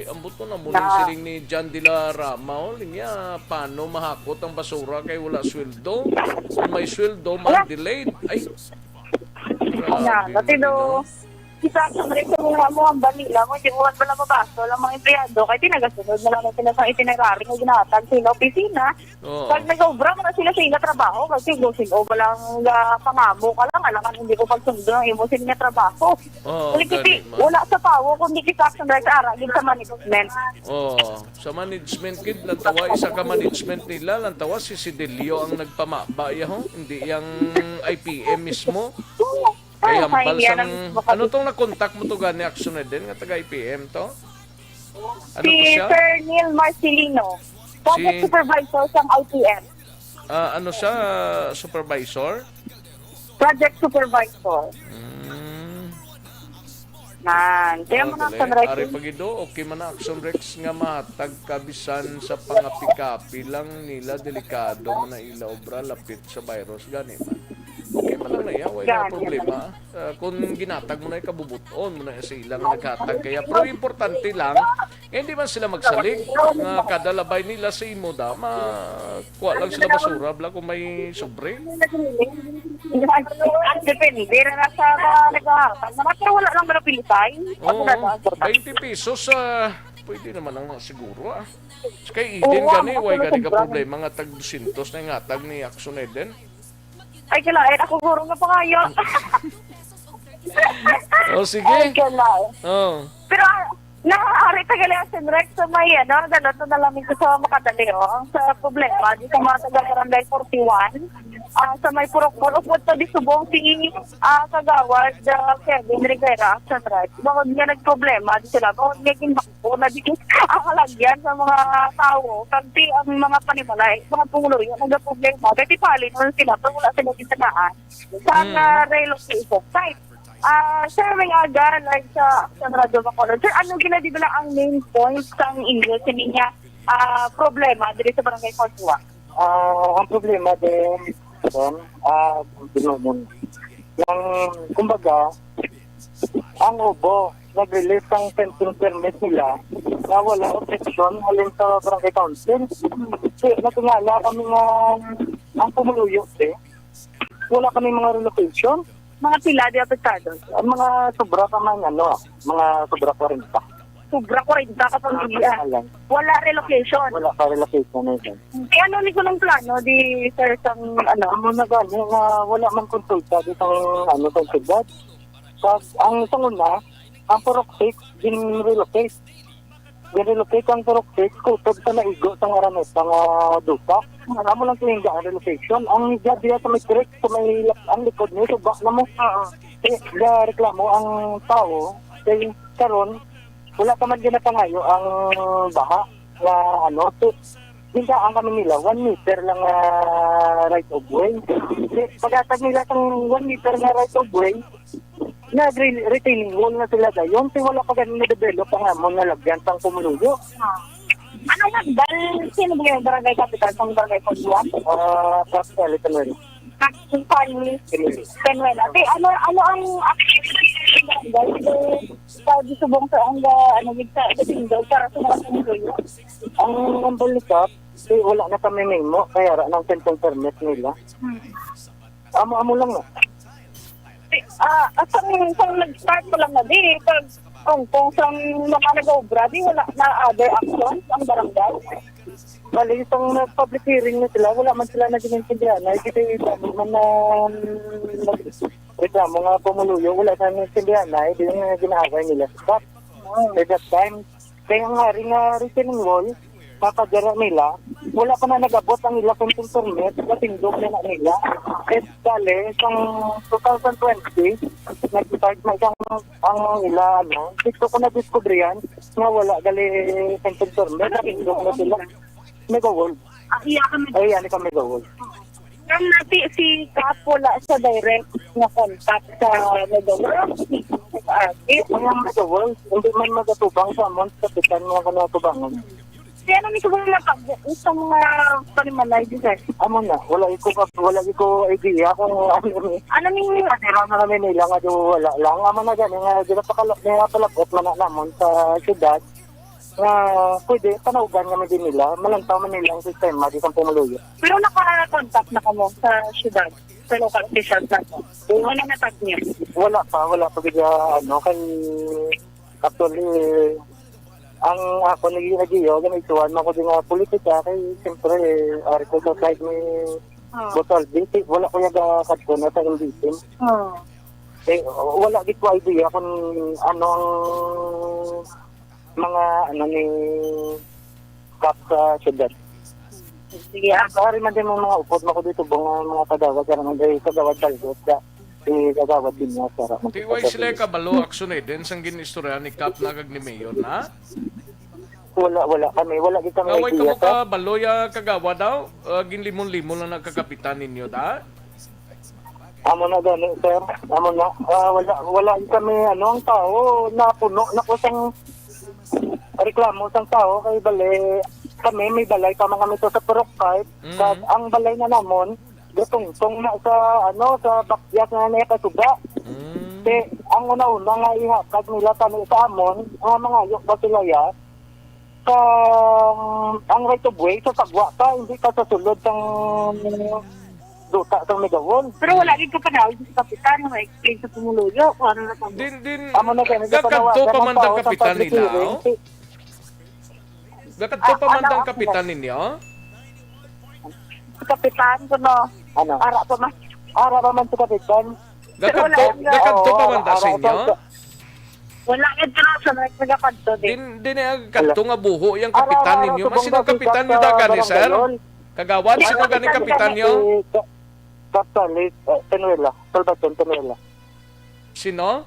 ambot ko na muna siling ni John de la Rama linya paano mahakot ang basura kay wala sweldo kung may sweldo man-delayed ay grabe kita sa mga mo ang balila mo, yung uwan pala mabasto lang mga empleyado, kaya tinagasunod na lang sila sa itinerary ng ginatag sila opisina. Pag nag-obra mo na sila sa ina trabaho, kasi gusin o walang pangamo ka lang, alangan hindi ko pagsundo ng imusin niya trabaho. Wala sa pawo, kundi kita sa aragin sa management. Sa management kid, lantawa isa ka management nila, lantawa si Sidelio ang nagpamaba hindi yung IPM mismo. Kaya ano tong nakontak mo to gani Aksyon din nga taga IPM to? Ano si Sir Neil Marcelino, project supervisor sa IPM. Ano siya, supervisor? Project supervisor. Kaya mo na Aksyon Rex. Ari pagido, okay man na Aksyon Rex nga matag kabisan sa pangapikapi lang nila delikado man na ila obra lapit sa virus gani man. Okay man lang na iya, wala problema. Kung ginatag mo na ikabubuton mo na sa ilang naghatag kaya pero importante lang hindi man sila magsalig kada labay nila sa imo da kuha lang sila basura bla kung may sobre. Depende na sa naghatag pero wala lang malapilitay. 20 pesos pwede naman ang siguro kay Eden gani way gani ka problema nga tag 200 na ngatag ni Aksyon Eden. Ay, kalain. Ako guro nga pa kayo. Sige. Ay, kalain. Pero, nakakari tagali Aksyon Rex sa may, ganun na namin ko sa makadali, sa problema, di sa mga taga-barangay 41, sa may purok-purok, upod to di subong si kagawad Kevin Rivera, Aksyon Rex. Bakit nga nagproblema, di sila, bakit nga kinbako na di ang halagyan sa mga tao, kanti ang mga panimalay, mga pungulo, yung nagproblema, kaya tipalin nun sila, pero wala sila kisanaan sa relocation site. Sir, may aga, like sa Radyo Bacolod. Sir, ano ginadibala ang main point sa inyo sa niya problema dito sa Barangay Cortua? Ang problema din, kumbaga, ang ubo, nag-release ang fencing permit nila na wala objection halin sa Barangay Council. Kasi natingala kami ang pumuluyok wala kami mga relocation. Mga pila di apektados? Mga sobra pa man, mga sobra 40. Sobra 40 ka pamilya. Wala relocation? Wala ka relocation na ito. Ano ni ko ng plano, di sir, sang na gani na wala man konsulta dito sa siyudad. Ang sanguna, ang Purok 6, din-relocate. Din-relocate ang Purok 6, kutog sa naigo sa Araneta nga dupa. Amo lang tingin ang relocation. Ang diya sa may creek, sa may ang likod niyo, subak na mo. Reklamo ang tao, kaya karon wala pa man ginapangayo ang baha na hindi ang kami nila, 1 meter lang right of way. Pag-atag nila ng 1 meter na right of way, retaining wall na sila dayon. Wala pa ganun na-develop ang amon na lagyan pang pumuluyo. Ano nga, sino ba yung barangay capital sa barangay Cortua? Pascal, Penuel. Penuel. Ano ang sa disubong sa ang sa single para sa mga pumuluyo? Ang Balita, wala na kami memo, kaya ng fencing permit nila. Amo lang na. Sang nag-start mo lang na di, kung sang mga nag-obra, di wala na other actions ang barangay. Bali, isang public hearing na sila, wala man sila nag-intindihan. Nakikita yung sabi man na reklamo nga pumuluyo, wala sa nag-intindihan na, hindi na ginahagay nila. But, at that time, kaya nga rin nga retaining wall, kakadara nila, wala pa na nag-abot ang ila fencing permit, katindog na nila. At dali, isang 2020, nag-start na isang ang ila, gusto ko na-discover yan, nga wala gali fencing permit, katindog na sila. Mega-wall. Ay, yan ka Mega-wall. Ang nati si Kap wala sa direct na contact sa Mega-wall. Ang Mega-wall, hindi man magatubang sa amon, kapitan mga kanatubangan. Kaya namin siguro sa mga palimalay din, sir. Amo na, wala ko idea kung Ano ning Pero na kami nila nga do wala lang. Amo na gani nga palapot man na namon sa syudad. Nga pwede, panaugan kami din nila. Malantaw man nila ang sistema, di kang pumuluyo. Pero naka-contact na kamo sa syudad, sa local officials na po. Wala na tag niya. Wala pa bigla, kay actually, ang ako nag-iagyo, ganituan mo ko din nga politika, kay siyempre, ari ko sa side may botol basic, wala ko yung kadko na sa imbisin. Wala dito idea kung ano ang mga ni kap sa syudad. Sige, Ari man din mga upod mo ko dito mga kagawad, karang hindi kagawad talgot ka. Kagawad din niya, sara. Tiway sila kabalo aksyon din sang ginistorya ni Kap na kag ni Mayor na? Wala kami. Wala kita may Kaway idea. ka mo ka baloya kagawa daw? Ginlimon-limon lang nagkakapitan ninyo da? Amo na gani, sir. Amo na. Wala kami, ang tao, napuno, nakusang reklamo sang tao, kay bali, kami, may balay, kami to sa Purokay, ang balay na namon, gutong-tong na sa bakyas na nakasuga. Ang una-una nga ihakag nila kami sa amon, ang mga ayok ba sila ya, ang right of way, sa tagwa ka, hindi ka sa sulod ng duta sa Mega-wall. pero wala din ka panawag sa kapitan, ma-explain sa pumuluyo kung ano na tamo. Amo na gani, Gakanto pa man ang kapitan nila, Gakanto pa man ang kapitan ninyo? Sa kapitan ko no, ara pa man sa kapitan. Gakanto pa man sa inyo? Wala ka na sa nagkakanto din. Din kanto nga buho yung kapitan ninyo. Mas sino kapitan nyo da gani, sir? Kagawad, sino gani kapitan nyo? Penuela, Salvacion Penuela. Sino?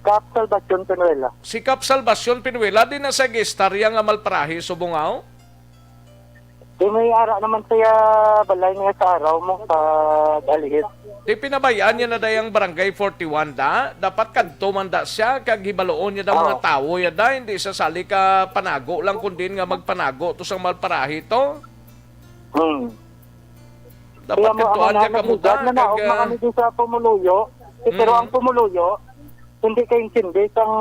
Cap Salvacion Penuela. Si Kap Salvacion Pinuela din na sa gestarya nga malparahi subungaw? May ara naman siya balay niya sa araw mo sa Alihis. Di pinabayaan niya na dayang barangay 41 da. Dapat kadto man da siya kag hibaloon niya da mga tao ya da. Hindi sa sali ka panago lang kundi nga magpanago to sang malparahi to. Dapat kadtuan niya kamuta kag kami din sa pumuluyo. Pero ang pumuluyo hindi kay intindi sang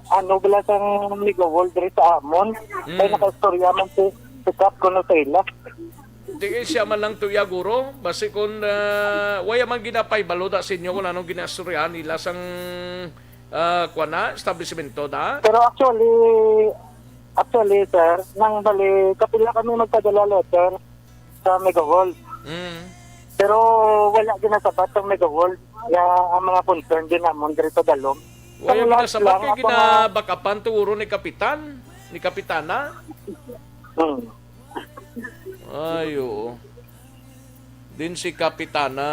bala sang Mega-wall diri sa amon. Kay nakaistorya man si Kap kuno sa ila. Di siya man lang tuya guro. Basi kung waya man ginapay baloda sa inyo kung anong ginastoryahan nila sang establishmento da. Pero actually sir, nang bali kapila kami magpadala letter sa Mega-wall. Pero wala ginasabat ang Mega-wall. Ang mga concern din namon diri sa Dalom. Wala ginasabat kay ginabakapan tuuro ni kapitan, ni kapitana. Ayo. Din si kapitana,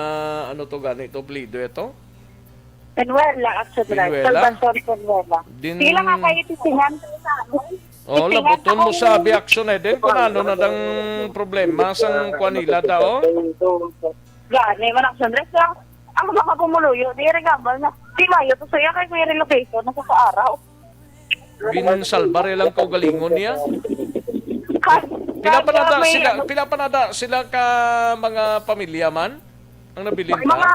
ano to ganito, plido ito? Penuela, actually. Salvacion Penuela. Sila nga kayo tisingan sa labuton mo sa Aksyon din kung ano na dang problema sang kwanila daw. Gani, man Aksyon dress lang. Ang mga pumuluyo, di rin gambal na. Di mayo, to saya kay may relocation na sa araw. Binsalbare lang kaugalingon niya. Pinapanada sila ka mga pamilya man ang nabilin na. Mga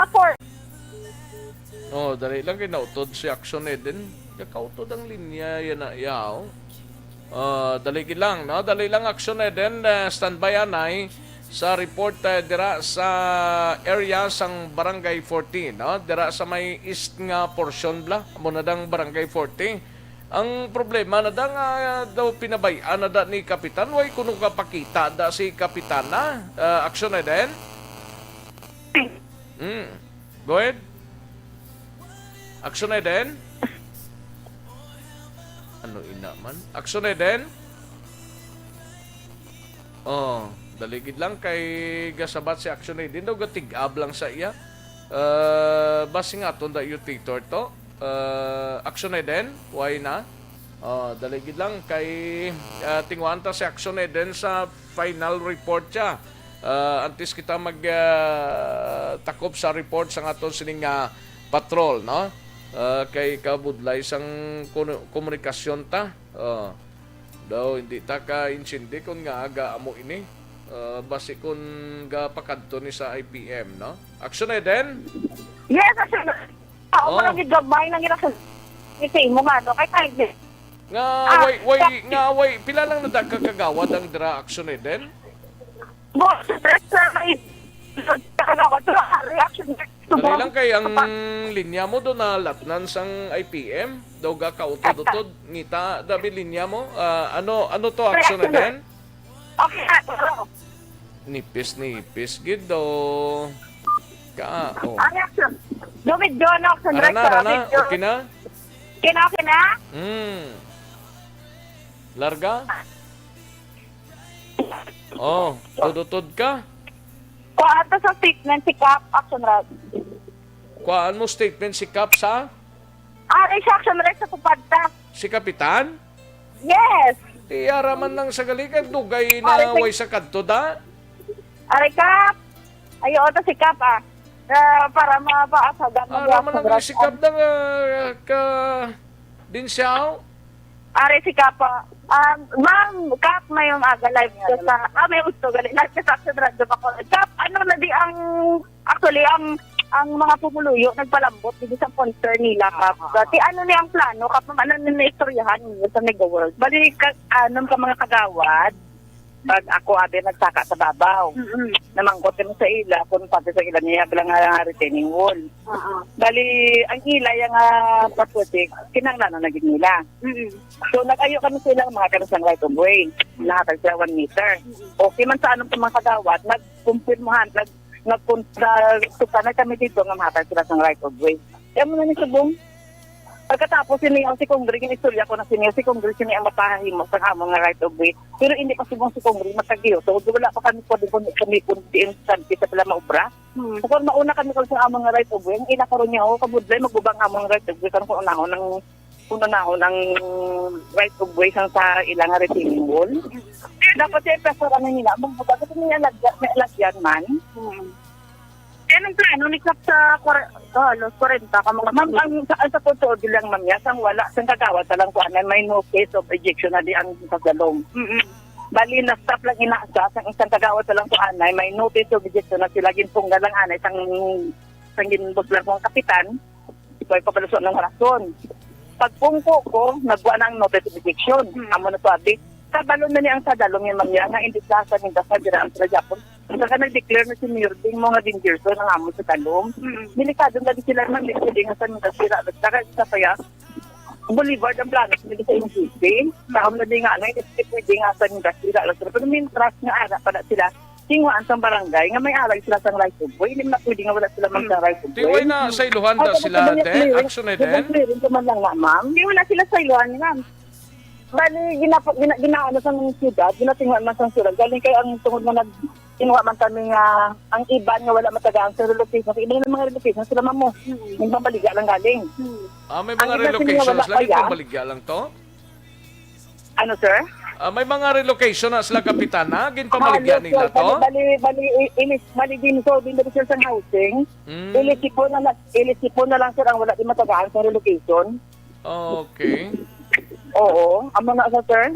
4. Dali lang kinautod si Aksyon din. Kakautod ang linya yan na yaw. Dali lang, no? Dali lang Aksyon din. Standby anay sa report dira sa area sang Barangay 14, no? Dira sa may east nga portion bla, amo na dang Barangay 40. Ang problema na da nga daw pinabayaan na da ni Kapitan, way kuno ka pakita da si Kapitana. Aksyon na din. Go ahead. Aksyon na din. Ano ina man? Aksyon na din. Oh, daligid lang kay gasabat si Aksyon na din daw gatig-ab lang sa iya. Basi nga aton da utitor to. Aksyon na din, why na? Daligid lang kay tingwan ta si Aksyon na din sa final report siya. Antes kita mag takop sa report sa aton sining patrol, no? Kay kabudlay sang komunikasyon ta. Daw hindi ta ka insindi kun nga aga amo ini. Basi kun ga pakadto ni sa IPM, no? Aksyon na din. Yes, aksyon. Ako lang gigabay nang ira sa mo nga no kay kahit nga way pila lang na kagawad ang dira aksyon na din. Boss, may kagawad to reaction. Dali lang kay ang linya mo do na latnan sang IPM daw ga kautod-utod ngita dabi linya mo. Ano to aksyon na din? Okay, Nipis gid do. Ang action. Dumid doon ako sa Rana, okay na? Okay na? Larga? Tudutod ka? Kuhaan to sa statement si Cap, action rod. Kuhaan mo statement si Cap sa? Aray sa action rod sa pupadta. Si Kapitan? Yes! Tiyara man lang sa galikag, dugay na way sa kadto da? Aray Cap! Ayaw to si Cap para mapaasagan mo. Raman lang si Cap na ka din siya. Aray si Cap Ma'am, Cap, may umaga live ko sa... may gusto gali. Live ko sa action rod ako. Cap, ano na di ang... Actually, ang mga pumuluyo nagpalambot dito sa sponsor nila, Cap. Dati ano ni ang plano, Cap, ano na istoryahan niyo sa Mega World. Bali, anong ka mga kagawad, pag ako abi nagsaka sa babaw. Namangkot mo sa ila, kung pati sa ila niya, bilang nga retaining wall. Bali, ang ila yung patutik, kinanglan na naging nila. So, nag-ayo kami sila mga kanusang right of way. Nakatag sila 1 meter. Okay man sa anong mga kagawad, nag-confirmuhan, nagpunta na kami dito nga mahatag sila sa right of way. Kaya mo na ni Subong. Pagkatapos siniyaw si Kongre, yung istorya ko na siniyaw si Kongre, siniyaw mapahimo sa among nga right of way. Pero hindi pa Subong si Kongre matagyo. So, wala pa kami kami kundiin sa pala maubra. So, kung mauna kami kung sa among nga right of way, ang ina karon niya, kabudlay, magbubang among right of way. Karon kung unahon ng right of way sa ilang retaining wall. Dapat siya ipasara na nila. Magbuka kasi niya lagyan man. Yan ang plano ni Cap sa 40 ka mga ma'am. Sa totoo lang ma'am yan, sang wala, sang kagawad talang ko anay, may no case of ejection na di ang pagdalong. Bali, na-stop lang inaasa, sang isang kagawad talang ko anay, may notice of ejection na sila ginpungga lang anay, sang ginbos lang kong kapitan, ito ay papalusot ng rason. Pagpungko ko, nagwa ng notice of ejection. Amo na to abi. Kabalo na niya ang sadalong yung mamaya nga hindi sa ng dasa dira ang sa Japon. Saka nag-declare na si Mirding mga danger zone ng amo sa talong. Delikado na di sila man hindi nga sa mga sira. Saka isa pa ya, Boulevard ang plano nila sa MCC. Saka na di nga na, pwede nga sa mga sira. Pero may trust nga ara pala sila. Tingwaan sa barangay nga may alay sila sa right of way. Hindi na pwede nga wala sila mag sa right of way. Tiway na sa iluhan da sila, de? Aksyon na din? Hindi wala sila sa iluhan, ma'am. Bali, ginaano sa mga siyudad, ginatingwan man sa siyudad. Galing kayo ang tungod na kinuha man kami nga, ang iban nga wala matagaan sa relocation. Iba yung mga relocation, sila mamo. Yung pambaligya lang galing. May mga relocations lang, yung pambaligya lang to? Ano, sir? May mga relocation na sila kapitana, ginpamaligya nila to? Bali din so, din na sila sa housing. Ilisipo na lang sir ang wala din matagaan sa relocation. Okay. Oo, amo na sa sir.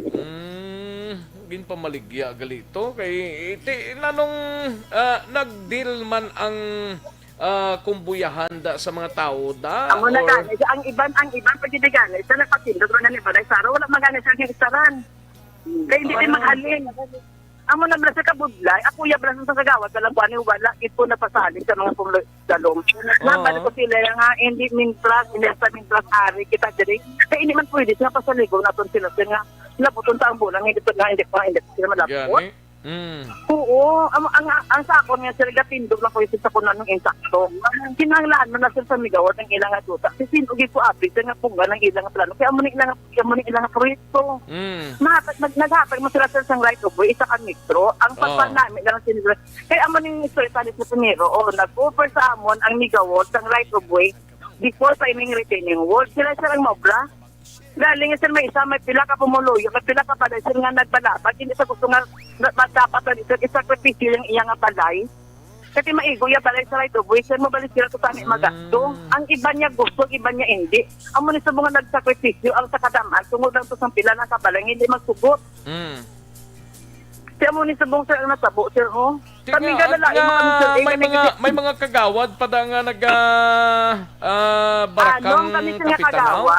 Ginpamaligya galito kay nanong nagdeal man ang kumbuyahan da sa mga tao da. Amo na gani, ang iban pag hindi gani, sa nagpatindot man ni Balay Saro, wala magani sa isaran. Kaya hindi din maghalin. amo na bala sa kabudlay, ako ya bala sa kagawad, kalangkuan ni wala, ito na pasalig sa mga pumulong. Nabalik ko sila nga, hindi mintras, hindi sa mintras ari, kita diri. Kaya hindi man pwede sila pasaligo na itong sila nga, naputon sa ang bulang, hindi sila malapot. Gani. Oo, ang sakon nga sila gatindog lang ko yung sa kunan ng insakto. Kinanglaan mo na sila sa migawad ng ilang atuta. Kasi sinugi ko abis nga punga ng ilang plano. Kaya mo ni ilang proyekto. Naghatag mo sila sa right of way, isa ka metro. Ang pagpanamit lang sinigla. Kaya mo ni story talis na primero, nag-offer sa amon ang migawad ng right of way before pa iming retaining wall. Sila lang mobra. Galing sir may isa, may pila ka pumuluyo, may pila ka palay, sir nga nagbalabag, hindi sa gusto nga dapat na dito, isakripisyo yung iyang palay. Kasi maigo yung palay sa right of way, sir mo balik sila ito sa magasto. Ang iba niya gusto, ang iba niya hindi. Ang muna sa mga nagsakripisyo, ang sa kadaman, tungod lang ito sa pila na kabalay, hindi magsugot. Kaya muna sa buong sir ang nasabo, sir, Kami may mga kagawad pa nga barakang kapitanaw.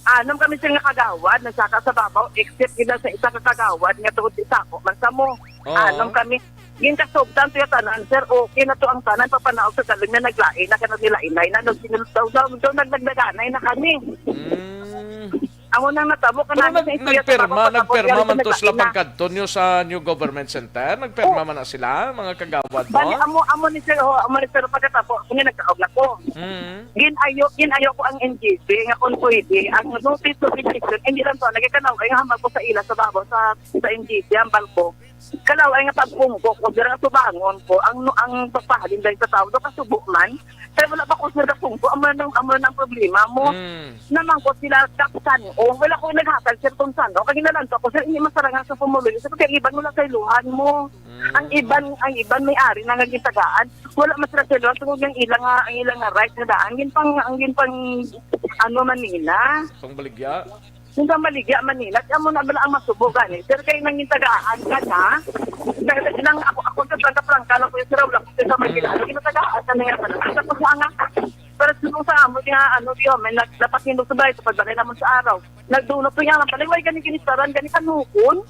Anom kami sila nga kagawad, nagsaka sa babaw, except gina sa isa ka kagawad, nga tuod isa ko, man sa mo. Anom kami, ginkasubtan to yung tanan, sir, okay na to ang tanan, papanaog sa talong na naglain, na kanag nila inay, na sinultaw daw, nagdaganay na kami. Amo nang natabo ka namin sa nagperma man to sila pagkadto nyo sa New Government Center? Nagperma man na sila, mga kagawad mo? Bali, amo ni sir pagkatapos, kung nagkaog na ko. Ginayo ko ang NGC, nga kung pwede, ang notice of restriction, hindi lang to, nagkikanaw, ay nga hamal ko sa ila sa babaw, sa NGC, ang balko. Kalaw ay nga pagpungko ko, dira nga subangon ko, ang pagpahalin dahil sa tao, do kasubok man, kaya wala pa ko sila pungko, amo ng problema mo. Naman ko sila kapsan, wala ko naghatag sir kung saan, kaya ginalan to ako, sir, hindi masarangan sa pumuloy, sir, kaya iban mo lang sa iluhan mo. Ang iban may ari na nagitagaan, wala masira sa iluhan, tungkol yung ilang right na daan, ang pang Manila. Pang Baligya? Yung Baligya, Manila, kaya mo na bala ang masubugan eh. Sir, kayo nang tagaan ka na, dahil nang ako sa Prangka lang ko yung siraw lang sa Manila, kinatagaan ka na yan. Kasi po siya nga, pero sinong sa amo, may dapat hindi sa bahay, pagdali naman sa araw. Nagdunot ko yan, palay, gani kinistaran, gani kanukon.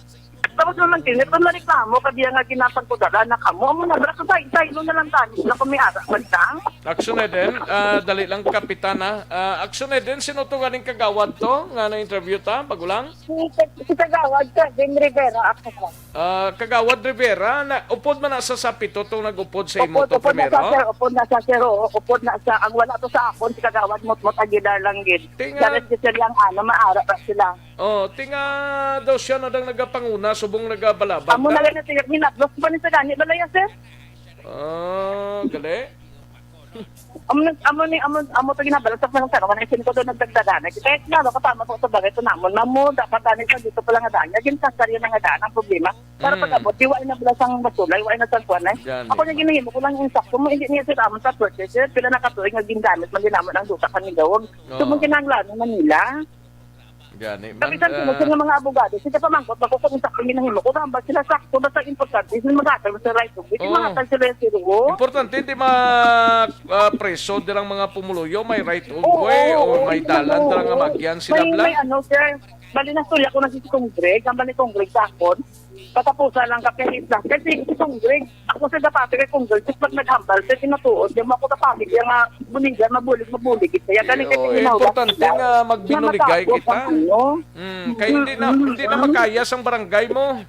Tapos naman din, ito na reklamo, kaya nga ginapang ko dala na kamo. Amo na, bala sa tayo na lang tayo. Wala ko may ara, bantang. Aksyon din, dali lang kapitan ha. Aksyon din, sino to galing kagawad to? Nga na-interview ta, bagulang? Si kagawad ka, Jim Rivera, ako. Kagawad Rivera, upod man na sa sapito itong nag-upod sa imo to primero? Upod na sa sir, upod na sa, ang wala to sa akon, si kagawad mot-mot agidar lang gid. Sa register yung maara pa sila. Tinga daw siya na dang nagapanguna, subong nagabalabag. Amo na lang na siya, hinatlos pa ni sa ganit, balaya sir? Gali? Amo to ginabalat sa mga saro, kanay sin ko to nagdagdagan. Kaya nga, katama ko sa bagay to namon, mamo, dapat tanin sa dito pala nga daan. Naging sasaryo na nga daan ang problema. Para pag-abot, di wala na pala sang basulay, wala na sang kuwan eh. Ako na ginahimo ko lang yung insakto mo, hindi niya sila amon sa purchase, pila nakatuig, naging gamit, maginamon ang duta kanigawag. Sumong kinanglan Manila. Gani. Kapitan ko sa mga abogado, sila pamangkot, bako kung sakto ginahimo ko, ba sila sakto, basta importante, sila mag-atal sa right of way, mag-atal sila yung siro. Importante, hindi preso dirang mga pumuluyo, may right of way, o may dalan, dirang nga magyan sila bla. May sir, bali na storya ko na si Congreg, ang bali Congreg sa akon, patapusan lang kapilit lang. Kasi si Congreg, ako sa dapati kay Congreg, pag naghambal, sa tinutuod, yung mga kutapati, yung buligan, mabulig. Kaya galing kasi importante nga magbinuligay kita. Kaya hindi na makaya sa barangay mo.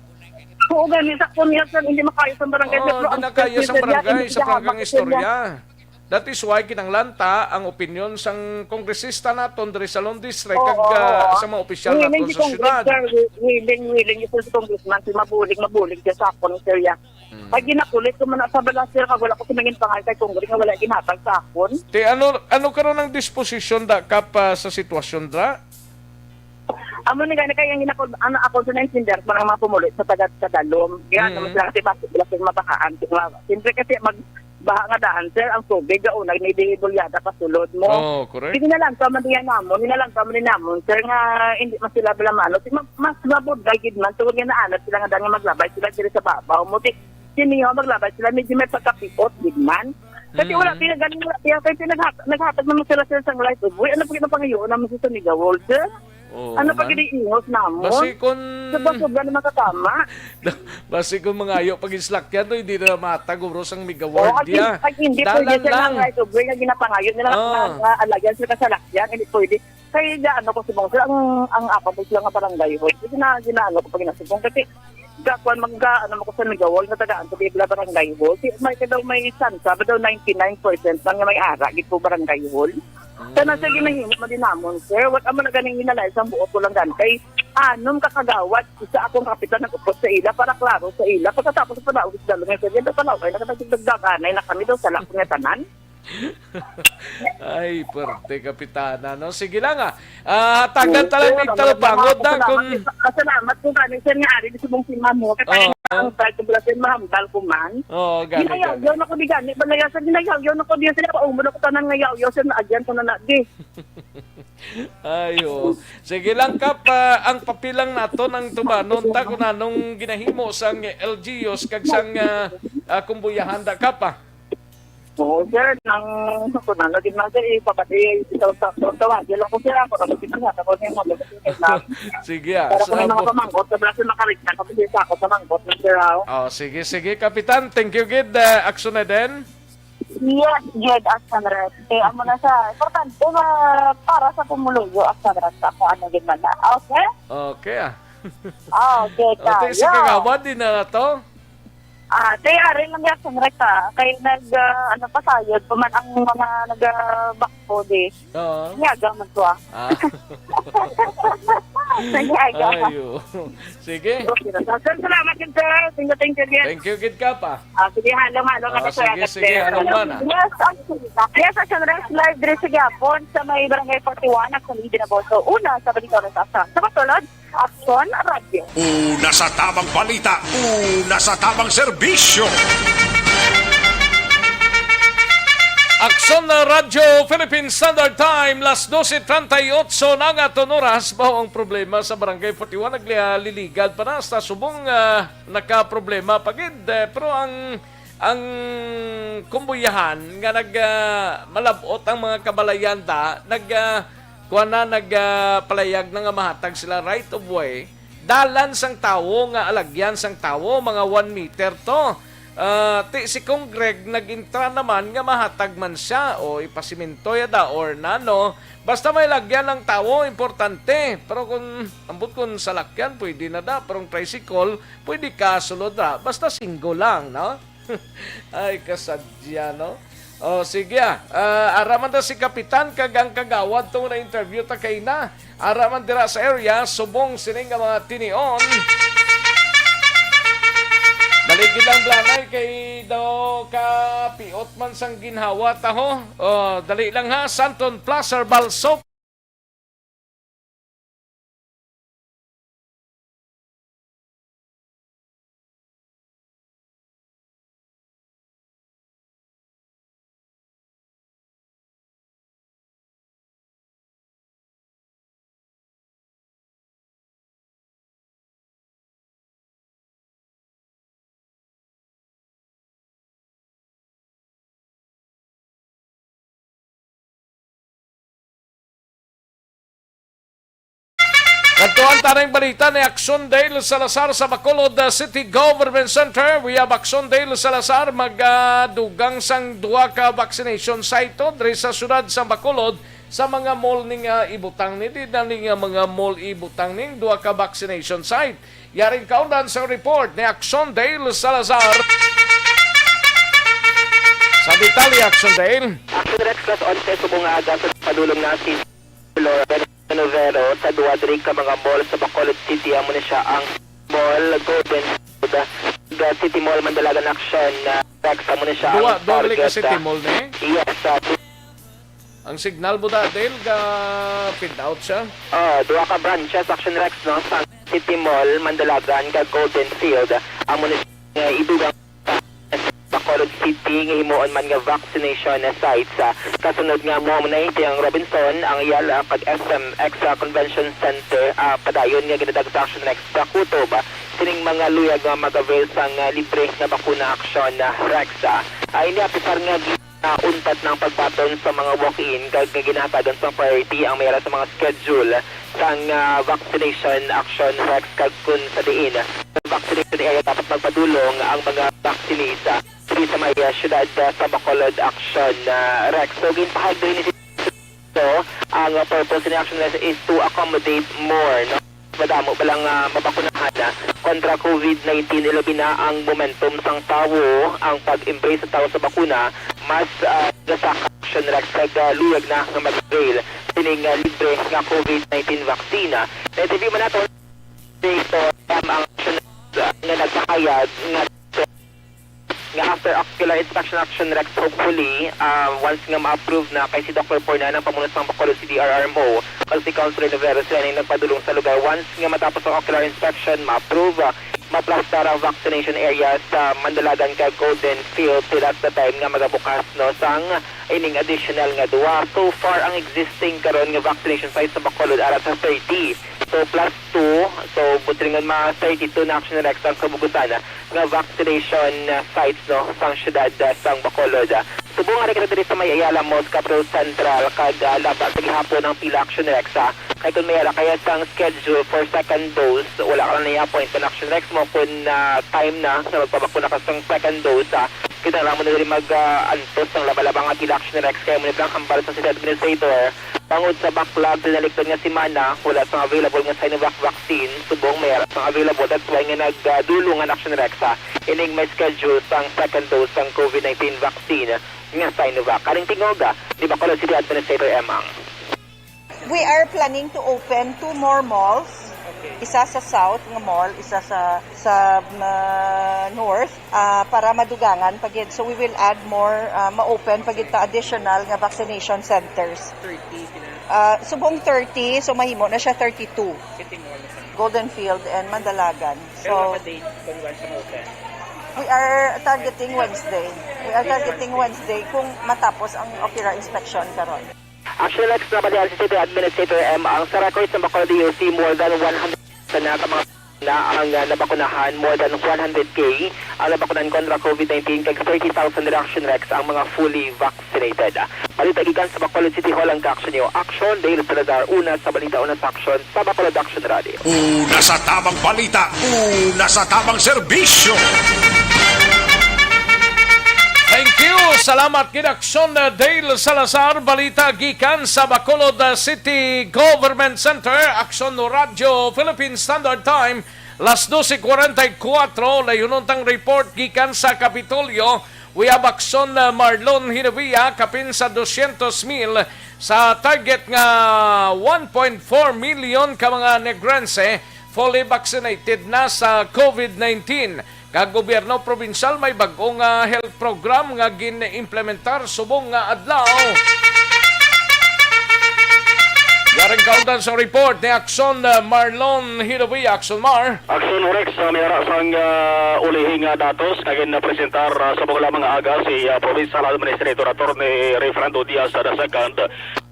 Oo, ganun. Sakto niya, hindi makaya sa barangay. Hindi na kaya sa barangay, sa barangay istorya. That is why kinanglanta ang opinion sang kongresista naton diri sa Long District kag sa mga opisyal naton sa syudad. Willing yung sa congressman, mabulig siya sa akon, sir, ya. Pag ginakulit ko man sa balas, sir, kag wala ko sinangin pangal kay congress, wala ginhatag sa akon. Ano karon ang disposition da kap sa sitwasyon da? Amo ni gani kay ang ginakod ako sa insider pa ng mga pumulit sa taga sa dalom. Yan naman sila kasi bakit mabahaan. Siyempre kasi baha nga daan, sir, ang tubig, nagnidibulyada pasulod mo. Correct. Hindi na lang, tama niya namon, sir, nga, hindi mas sila bilamano. Mas mabod, gagid man, tungkol nga naanap sila nga dahil maglabay sila dito sa babaw. Muti, siniyo maglabay sila, medyo may pagkapipot, gidman. Kasi wala, pinaghatag naman sila sa light of way. Ano po yung pangayon naman sa Niga World, sir? Oo, Ano pa man. giniingos na mo? Basi kung Sobra na makatama. basi kung mangayo pag islakyan to hindi na matag uros ang mega Oo, word kasi dia. pag hindi Dalan pwede siya lang. ng right of way na ginapangayon nila na alagyan sila sa lakyan, hindi pwede. Kaya ano ko si Bong Sir, ang ako po sila nga barangay hall. Kasi ginaano ko pag inasubong. Kasi kakuan ano mo ko sa nagawal na tagaan sa bigla barangay hall. May daw may sansa, ba daw 99% lang nga may ara, gito barangay hall. Kaya nasa ginahimot mo din namon, sir. Wag mo na ganing hinalay sa buot ko lang gan. Kay anom kakagawad, isa akong kapitan nag-upot sa ila para klaro sa ila. Pagkatapos pa daw, isa lang yung sabi, daw palaw, ay nakatagdagdaganay na kami daw sa lakong nga tanan. Ay, perte kapitana, no? Sige lang hatagan talang ni talpangod na kung... Salamat kung kanin sir nga ari di subong si mamo. Kaya ang kahit ko bala mahamdal ko man. Oo, gani. Ginayaw na ko di gani. Balaya sa ginayaw na ko diyan sila. Umuno ko tanan ngayaw. Sir na adyan ko na di. Ayo. Sige lang kap, ang papilang nato ng tubanon ta kung anong ginahimo sang LGUs kag sang kumbuyahan da kap. Oo, sir, nang kunan na din natin ipapati tawagin lang ko sila ako kasi pinagata ko niya mo. Sige Para kung may mga pamangkot, sa braso makarikta ko kasi ako sa mangkot ng sir. Oh, sige kapitan. Thank you gid Aksyon na din. Yes, Jed Aksyon Red. Amo na sa importante para sa pumuluyo Aksyon Red kung ano din man na. Okay? Okay Okay, tayo. Sige kagawad din na to. Ari lang yung rekta. Kaya ano pa sayod, paman ang mga nag-backpo di. Oo. Nyaga man to Nyaga. Ayo. Sige. Sir, salamat yun, sir. Thank you again. Thank you gid ka pa. Sige, halong Sige, halong man Yes, Aksyon Rex live dire sa Gapon sa may Barangay 41 at sa Lidina Boso. Una sa Balita sa Aksyon. Sa katulad, Aksyon Radio. Una sa tamang balita, una sa tamang serbisyo. Aksyon na Radyo Philippine Standard Time, las 12:38 na nga oras. Bao ang problema sa Barangay 41, nagliligad pa na sa subong nakaproblema pagid. Pero ang kumbuyahan nga malabot ang mga kabalayanta, nagpalayag na nga mahatag sila right of way. Dalan sang tawo nga alagyan sang tawo, mga 1 meter to. Si Kong Greg nag-intra naman nga mahatag man siya o ipasiminto yada or nano. Basta may lagyan ng tawo, importante. Pero kung ambot kung salakyan, pwede na da. Pero kung tricycle, pwede ka sulod na. Basta single lang, no? Ay, kasadya, no? O, sige araman na si Kapitan kagang kagawad itong na-interview ta kay na. Araman dira sa area, subong sining nga mga tinion. Daligid ang blanay kay daw ka piot man sang ginhawa taho. Dali lang ha, Santon Plaza Balsop. Kantuan tanang balita ni Aksyon Dale Salazar sa Bacolod City Government Center. We have Aksyon Dale Salazar magdugang sang duwa ka vaccination site diri sa syudad sa Bacolod sa mga mall ning ibutang ni mga mall ibutang ning duwa ka vaccination site. Yaring kaundan sa report ni Aksyon Dale Salazar. Sa detalye Aksyon Dale. Aksyon Rex plus 11 subong aga sa padulong na si Novero sa duwadrig ka mga mall sa Bacolod City. Amo na siya ang mall Golden City Mall Mandalagan Aksyon na Rex. Amo na siya ang target ka City Mall ni? Yes. Ang signal mo dahil ka pin out siya? Duwa ka branches Aksyon Rex no sa City Mall Mandalagan ka Golden Field. Amo na siya idugang Bacolod City nga himuon man nga vaccination sites. Kasunod nga mo na ito ang Robinson ang iyala pag SMX Convention Center padayon nga ginadag sa Aksyon Rex sa Kutob. Sining mga luyag nga mag-avail sa libre nga bakuna Aksyon Rex. Ini apisar nga untat ng pagbaton sa mga walk-in kag ginahatagan sa priority ang mayroon sa mga schedule sang vaccination action rex kag kun sa diin vaccination area dapat magpadulong ang mga vaccinees sa may syudad sa Bacolod action rex. So ginpahag din ni so ang purpose ni action rex is to accommodate more no madamo palang mabakunahan kontra COVID-19 ilabi na ang momentum sang tawo ang pag-embrace sa tawo sa bakuna mas sa action rex kag luyag na nga mag-avail sining libre nga COVID-19 vaccine. Na-interview man nato dito ang action nga nagsakayad nga after ocular inspection action rex hopefully once nga ma-approve na kay si Dr. Porna ng pamunas ng Bacolod City RRMO kag si Councilor Rivera sila na nagpadulong sa lugar once nga matapos ang ocular inspection ma-approve maplastar ang vaccination area sa Mandalagan kag Golden Field till at the time nga magabukas no sang ining additional nga duwa. So far ang existing karon nga vaccination sites sa Bacolod ara sa 30. So plus 2, so butringan mga 32 na action rex ang kabugutan nga vaccination sites no sang syudad sang Bacolod. Subong nga rin diri sa may Ayala Mall Capital Central kag laba sa gihapon ng pila action rex kay kung mayara kaya sang schedule for second dose wala ka na i-appoint ng action rex mo kung time na magpabakuna ka sang second dose kita lang mo na rin mag-antos ng labalabang at action rex kaya mo nilang hambal sa city administrator pangod sa backlog dinaligtad nga si Mana wala sang available nga Sinovac vaccine subong mayara sang available that's why nga nagdulong ang action rex ining may schedule sang second dose sang COVID-19 vaccine nga Sinovac. Karing tingoga di Bacolod City Administrator Emang. We are planning to open 2 more malls. Isa sa south nga mall, isa sa north para madugangan pagid. So we will add more ma-open pagid ta additional nga vaccination centers. 30 subong 30, so mahimo na siya 32. Golden Field and Mandalagan. So we are targeting Wednesday. We are targeting Wednesday kung matapos ang ocular inspection karon. Action Rex na Balita City Administrator M ang sa records ng Bacolod DOC more than 100 na mga na ang nabakunahan more than 100K ang nabakunahan kontra COVID-19 kag 30,000 Action Rex ang mga fully vaccinated. Balita gikan sa Bacolod City Hall ang ka-action nyo. Action Dale Salazar una sa Balita una sa Action sa Bacolod Action Radio. Una sa tamang balita, una sa tamang serbisyo. Thank you. Salamat kid Aksyon Dale Salazar. Balita gikan sa Bacolod City Government Center. Aksyon Radio Philippine Standard Time. Las 12:44. Layunontang report gikan sa Kapitolyo. We have Aksyon Marlon Hinavia kapin sa 200,000 sa target nga 1.4 million ka mga Negrense fully vaccinated na sa COVID-19. Kag gobyerno probinsyal may bag-ong health program nga gin-implementar subong nga adlaw. Yaring kaundan sa report ni Aksyon Marlon Hidovi. Aksyon Mar. Aksyon Rex, mayara sang ulihing datos kagin na presentar sa mga mga aga si Provincial Administrator Attorney Refrando Diaz II.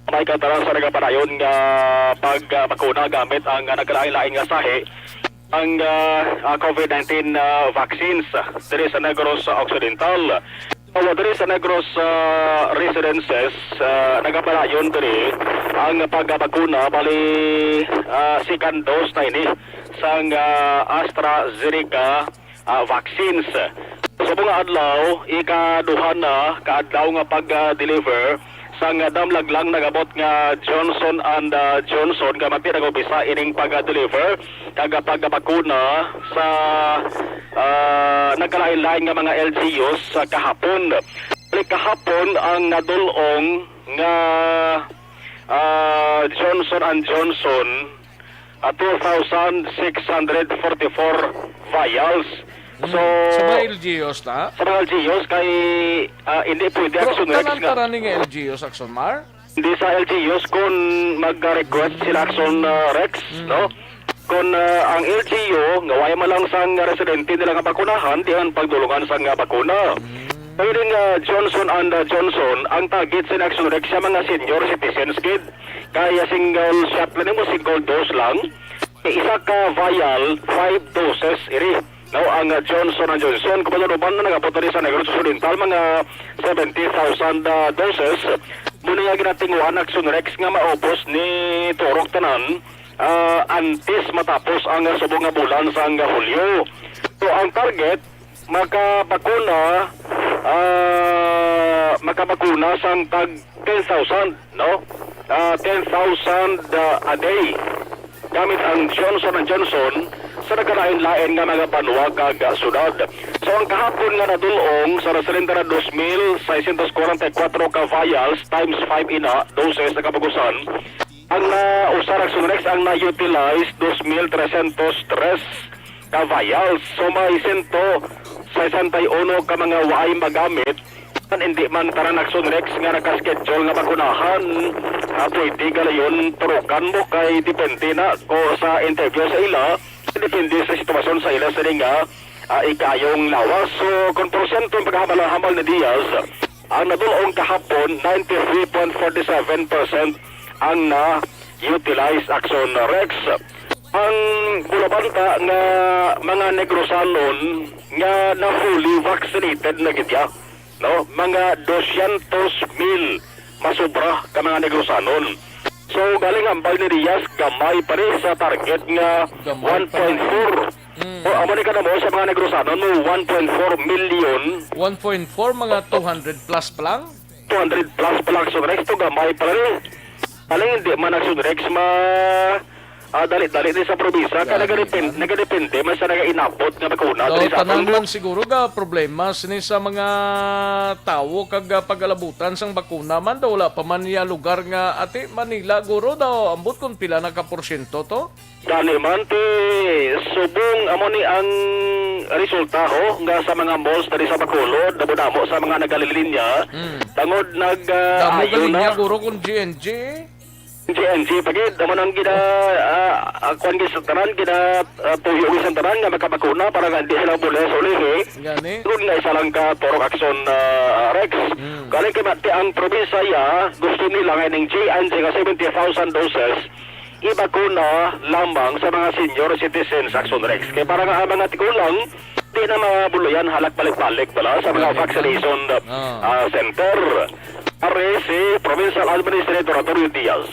May kantarang sa nagapanayon nga pagbakuna gamit ang nagkalain-laing nga sahi ang COVID-19 vaccines diri sa Negros Occidental. Diri sa Negros residences, nagapalayon diri ang pagbakuna bali second dose na ini sang AstraZeneca vaccines. Sa mga adlaw, ikaduha na kaadlaw nga pag-deliver sang damlag lang nagabot nga Johnson and Johnson nga magti nag-umpisa ining pag-deliver kag pagbakuna sa nagkalain-lain nga mga LGUs sa kahapon. Kahapon ang nadulong nga Johnson and Johnson 2,644 vials. So, sa mga LGUs na? Sa mga LGUs kay hindi pwede Action Rex nga. Pero tanan nga LGUs, Action Mar? Hindi sa LGUs kung mag-request sila Action Rex, no? Kung ang LGU, ngaway man lang sang residente nila nga bakunahan, diyan pagdulungan sang bakuna. Pwede nga Johnson and Johnson, ang target sa Action Rex sa mga senior citizens kid. Kaya single shot lang mo, single dose lang. Isa ka vial, 5 doses iri. No, ang Johnson & Johnson, kapanunuban na nagabot na rin sa Negros Occidental, mga 70,000 doses. Muna nga ginatinguhan Aksyon Rex nga maubos ni Turok Tanan antes matapos ang subong nga bulan sa Hulyo. So ang target makabakuna sang tag 10,000, no? 10,000 a day gamit ang Johnson & Johnson sa nagkalain-lain nga mga panuwag kag syudad. So ang kahapon nga nadulong sa nasilindra 2,644 ka vials times 5 ina doses na kapagusan. Ang usar Aksyon Rex ang na-utilize 2,303 ka vials. So may 161 ka mga waay magamit. Hindi man taran Aksyon Rex nga nakaschedule nga bakunahan. Pwede galayon turukan mo kay depende na ko sa interview sa ila. Depende sa sitwasyon sa ila sa nga ikayong lawas. So kung porsyento ang paghahamal na Diaz, ang nadulong kahapon 93.47% ang na-utilize Aksyon Rex. Ang bulabanta nga mga Negrosanon nga na fully vaccinated na gitya, no? Mga 200,000 masubra ka mga Negrosanon. So galing ang ni Diaz gamay pa rin sa target nga 1.4. O amo ni kana mo sa mga Negrosanon mo 1.4 million. 1.4 mga 200 plus pa lang? 200 plus pa lang Aksyon Rex to gamay pa rin. Aling hindi man Aksyon Rex dali-dali din sa probinsya kaya nagadepende man sa nagainapot nga bakuna. So, tanan man siguro ga problema sini sa mga tao kag pagalabutan sang bakuna man daw wala pa man niya lugar nga ati Manila guro daw ambot kung pila na ka porsyento to? Gani man ti subong amo ni ang resulta ho nga sa mga malls dali sa Bacolod damo sa mga nagalilinya tangod damo galinya guro kung GNG pagid amo nang gina kuan gisantaran gina tuyo gisantaran nga makabakuna para nga di sila bules ulihi gani kung nga isa lang ka Turok Aksyon Rex galing kay mati ang probinsya ya gusto nila nga ning GNG nga 70,000 doses ibakuna lamang sa mga senior citizens Aksyon Rex kay para nga mga tigulang di na mabuluyan halak balik-balik pala sa mga vaccination center. Are si Provincial Administrator Arturo Diaz.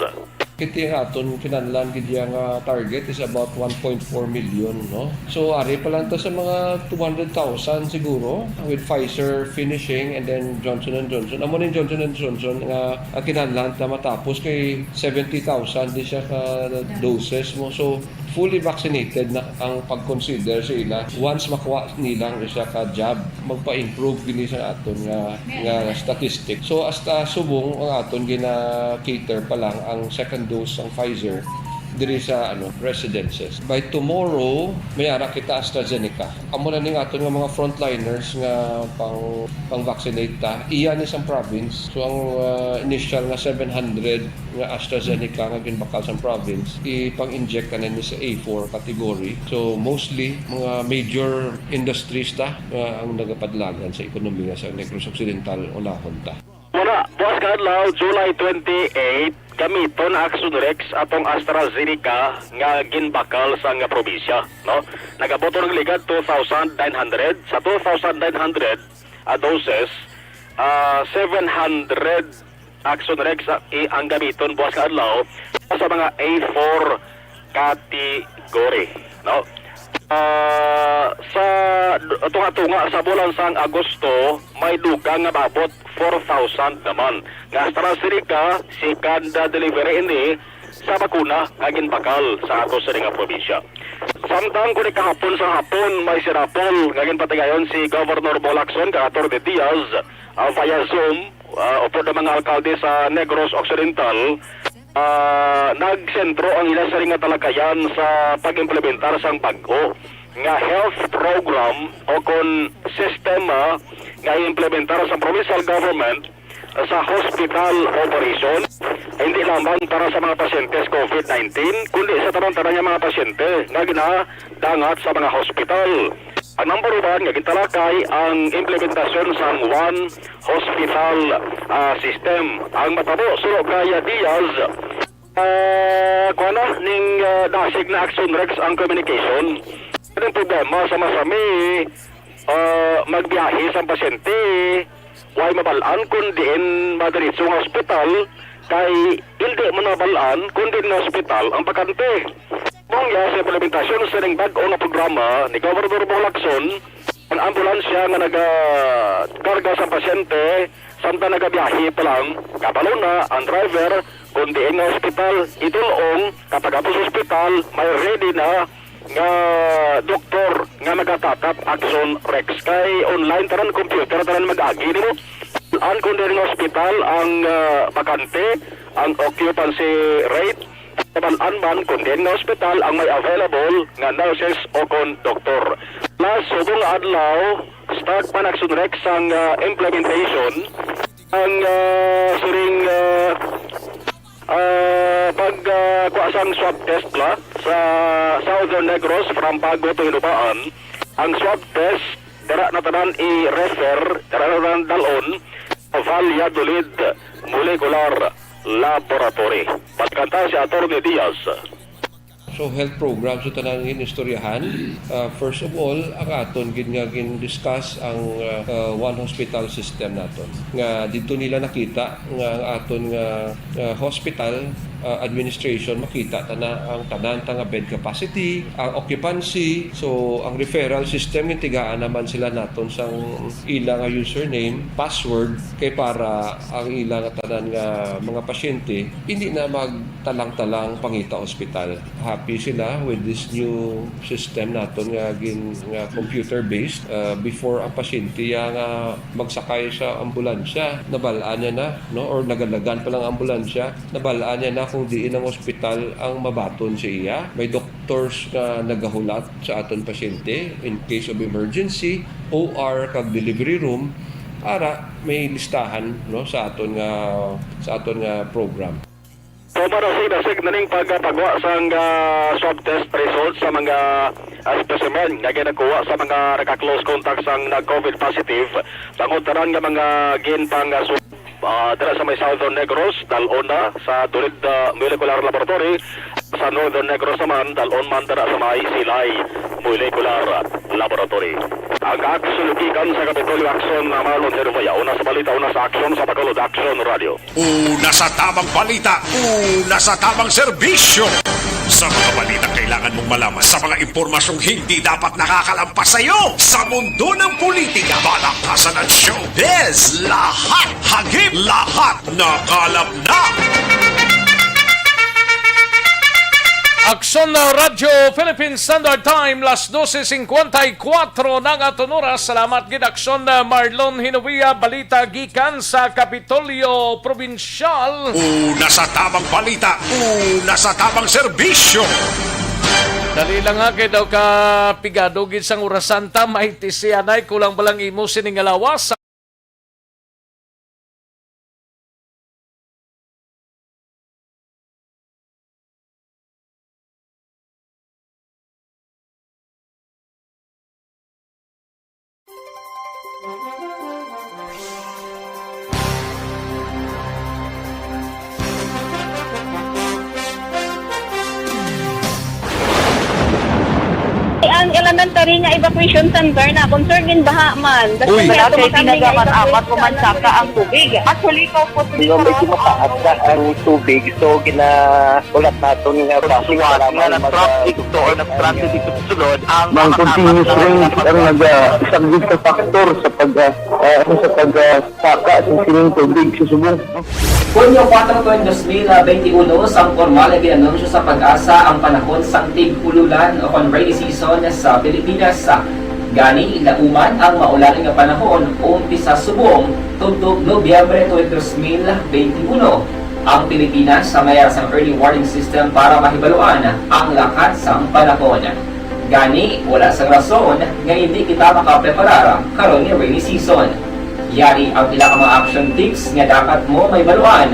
Kiti nga aton kinahanglan gid nga target is about 1.4 million, no? So ari pa lang to sa mga 200,000 siguro with Pfizer finishing and then Johnson & Johnson. Amo ni Johnson & Johnson nga kinahanglan na matapos kay 70,000 di siya ka doses mo. So fully vaccinated na ang pag-consider sa ila once makuha nilang isa ka jab magpa-improve gini sa aton nga statistic. So hasta subong ang aton gina-cater pa lang ang second dose ang Pfizer diri sa residences. By tomorrow may ara kita AstraZeneca. Amo na ning aton nga mga frontliners nga pang-vaccinate ta. Iyan isang province. So ang initial nga 700 nga AstraZeneca nga ginbakal sa province ipang-inject kanin sa A4 category. So mostly mga major industries ta ang nagapadlagan sa ekonomiya sa Negros Occidental unahon ta. Muna, bukas kadlaw, July 28, gamiton Aksyon Rex atong AstraZeneca nga ginbakal sa nga probinsya, no? Nagaboto ng ligad 2,900 sa 2,900 doses, 700 Aksyon Rex ang gamiton bukas kadlaw sa mga A4 category, no? Sa tunga-tunga sa bulan sang Agosto may dugang nga maabot 4,000 naman nga AstraZeneca second delivery ini sa bakuna nga ginbakal sa ato sa nga probinsya. Samtang kung kahapon sa hapon may sirapol nga ginpatigayon si Governor Bolakson kagator de Diaz via Zoom upo ng mga alkalde sa Negros Occidental. Nagsentro ang ilang nga talakayan sa pag-implementar sang bago nga health program o kon sistema nga implementar sa provincial government sa hospital operation hindi lamang para sa mga pasyentes COVID-19 kundi sa tarong-tarong nga mga pasyente nga ginadangat sa mga hospital. Ang number 1 nga gintalakay ang implementasyon sang one hospital system. Ang matabo suro kaya Diaz kuana ning dasig na Aksyon Rex ang communication Ang problema sa masami, magbiyahe sa pasyente, way mabalaan kundi madiretso ng hospital, kay hindi mo nabalaan kundi ng hospital ang bakante. Bongya sa implementasyon sa ning bag-o na programa ni Governor Bulig Aksyon, ang ambulansya nga nagakarga sa pasyente, samtang nagabiyahe pa lang, kabalo na ang driver, kundi ng hospital, itulong kapag apos hospital, may ready na nga doktor nga magatatap Aksyon Rex. Kay online taran computer taran mag-agi nimo. Ang kundi ng hospital ang bakante, ang occupancy rate, tabalaan man kundi ng hospital ang may available nga nurses o kon doktor. Plus, subong adlaw, start pa Aksyon Rex ang implementation ang siring pagkuasang swab test la sa Southern Negros from Pago to Hinubaan. Ang swab test dara na tanan i-refer, dara na tanan dalon Valladolid Molecular Laboratory. Patkanta si Atty. Diaz. So health programs sa tanang istoryahan. First of all, ang aton discuss ang one hospital system naton. Nga dito nila nakita nga ang aton hospital administration makita ang tanan nga bed capacity, ang occupancy, so ang referral system yung tigaan naman sila naton sang ilang username, password kay para ang ilang tanan nga mga pasyente hindi na magtalang-talang pangita ospital. Happy sila with this new system naton nga computer based. Before ang pasyente nga magsakay sa ambulansya, nabalaan niya na or nagalagan pa lang ambulansya, nabalaan niya na kung diin ang ospital ang mabaton siya. May doctors na nagahulat sa aton pasyente in case of emergency, OR kag delivery room, ara may listahan sa aton nga program. So para sa naning pagpagawa sa swab test results sa mga specimen nga ginakuha sa mga naka-close contact sang nag-COVID positive, panguntaran nga mga ginpang dala sa may Southern Negros, dalon na sa Dulid Molecular Laboratory, sa Northern Negros naman, dalon man dala sa may Silay Molecular Laboratory. Ang aksyon sa Kapitolyo Aksyon na Marlon Hervaya, una sa balita, una sa aksyon sa Bacolod Aksyon Radio. Una sa tamang balita, una sa tamang serbisyo. Sa mga balita kailangan mong malaman, sa mga impormasyong hindi dapat nakakalampas sa iyo, sa mundo ng politika, balakasan at showbiz, lahat hagip, lahat nakalap na. Aksyon na Radyo Philippine Standard Time, las 12:54 ng aton oras. Salamat gid Aksyon na Marlon Hinovia, balita gikan sa Kapitolyo Provincial. Una sa tamang balita, una sa tamang serbisyo. Dali lang nga kay daw ka pigado gid sang orasan ta, may tisianay kulang balang imo sining alawas. Ang elementary nga evacuation center na concerned baha man. Uy, kasi tinagaman apat kumansaka ang tubig. Actually, ko po medyo mataas na ang tubig. So, ulat natin nga pasiwala nga ng traffic to or nag-transit dito sa sulod. Ang continuous rain ang nag-isang sa factor sa pagsaka sa sining tubig sa subong. Kunyo 4/2021 sang formal na ginanunsyo sa pag-asa ang panahon sang tig-ululan o rainy season sa Pilipinas. Gani ilauman ang maulaling nga panahon umpisa subong tugtog Nobyembre 2021. Ang Pilipinas sa mayroon sang early warning system para mahibaluan ang lakat sang panahon. Gani wala sang rason nga hindi kita makapreparar karon ni rainy season. Yari ang pila ka mga action tips nga dapat mo may baluan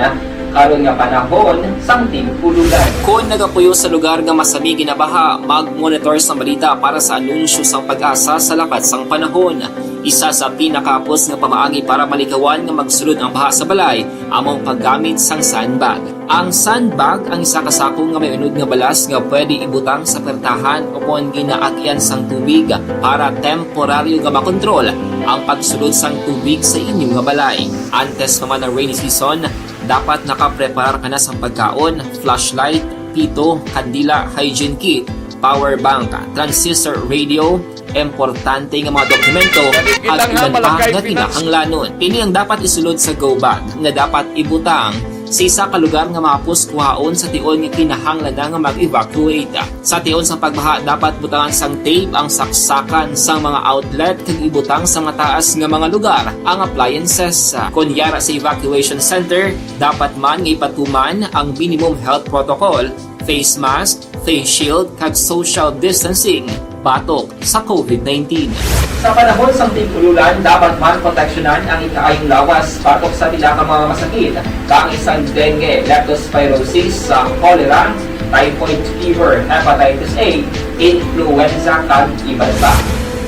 karon nga panahon sang tig-ululan. Kung nagapuyo sa lugar nga masami ginabaha, mag-monitor sa balita para sa anunsyo sang pag-asa sa lakat sang panahon. Isa sa pinakapos nga pamaagi para malikawan nga magsulod ang baha sa balay among paggamit sang sandbag. Ang sandbag ang isa kasako nga may unod nga balas nga pwede ibutang sa pertahan upon ginaagyan sang tubig para temporaryo nga makontrol ang pagsulod sang tubig sa inyong nga balay. Antes naman ng rainy season, dapat nakaprepare ka na sa pagkaon, flashlight, pito, kandila, hygiene kit, power bank, transistor radio, importante nga mga dokumento at iban pa nga kinahanglanon. Ini ang dapat isulod sa go bag nga dapat ibutang sa isa ka lugar nga mapus kuhaon sa tion nga kinahanglan nga mag-evacuate. Sa tion sa pagbaha dapat butangan sang tape ang saksakan sang mga outlet kag ibutang sa mga taas nga mga lugar ang appliances. Kunyara sa evacuation center, dapat man nga ipatuman ang minimum health protocol, face mask, face shield kag social distancing batok sa COVID-19. Sa panahon sa tig-ululan, dapat man proteksyonan ang ikaayong lawas batok sa pila ka mga masakit, kang isang dengue, leptospirosis, cholera, typhoid fever, hepatitis A, influenza, kag iban pa.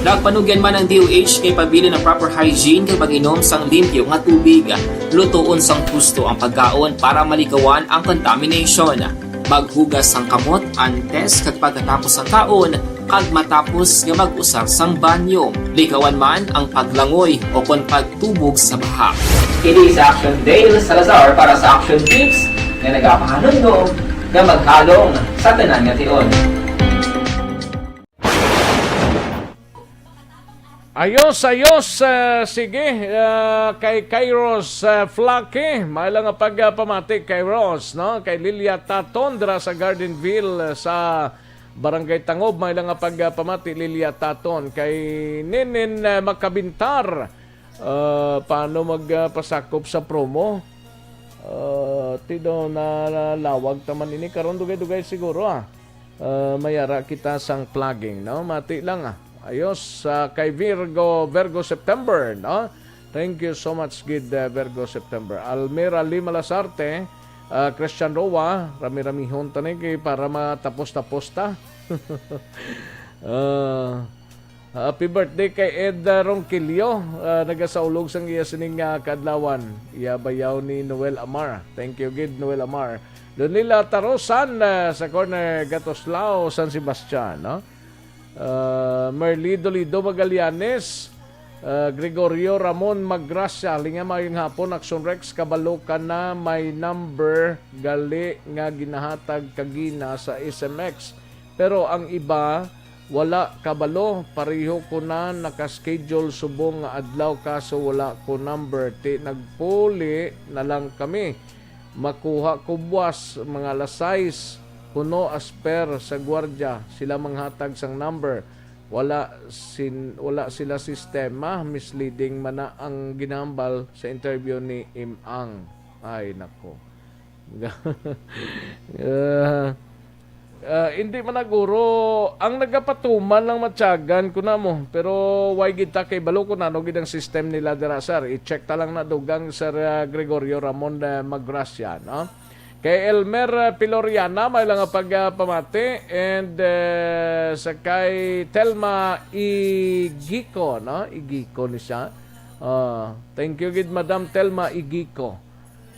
Nagpanugyan man ang DOH kay pabili ng proper hygiene kay pag-inom sang limpyo nga tubig, lutuon sang husto ang pagkaon para malikawan ang contamination. Maghugas sang kamot antes kag pagkatapos ang kaon kag matapos nga mag-usar sang banyo. Likawan man ang paglangoy o kon pagtubog sa baha. Kini sa Aksyon Dale Salazar para sa Action Tips nga nagapahanundong nga maghalong sa tanan nga tion. Ayos, sige, kay Kairos Flake, may lang nga pagpamati Kairos, no? Kay Lilia Taton, dira sa Gardenville, sa Barangay Tangob, may lang nga pagpamati Lilia Taton. Kay Ninin Makabintar, paano magpasakop sa promo? Tido na lawag taman ini, karon dugay-dugay siguro mayara kita sang plugging, no? Mati lang Ayos, kay Virgo September, no? Thank you so much, good Virgo September. Almira Lima Lasarte, Christian Roa, rami-ramihon tanig para matapos-tapos ta. Happy birthday kay Ed Ronquillo, nagasaulog sang iya sining kadlawan. Iya bayaw ni Noel Amar. Thank you, good Noel Amar. Donila Tarosan sa corner Gatoslao, San Sebastian, no? Merlido Lido Magallanes, Gregorio Ramon Magracia, linga mayong hapon, Aksyon Rex, kabalo ka na may number gali nga ginahatag kagina sa SMX. Pero ang iba, wala kabalo, pareho ko na nakaschedule subong nga adlaw kaso wala ko number. Nagpuli na lang kami. Makuha ko buwas, mga lasais, kuno asper sa gwardya, sila manghatag sang number. Wala sila sistema, misleading man na ang ginambal sa interview ni Imang. Ay nako. Hindi man naguro ang nagapatuman lang matyagan ko na mo, pero why kita kay balo ko na no gid ang system nila dira sir. I-check ta lang na dugang Sir Gregorio Ramon Magracia, no? Kay Elmer Piloriana, may lang pagpamati. And sa kay Telma Igiko, no? Igiko ni siya. Thank you, good Madam Telma Igiko.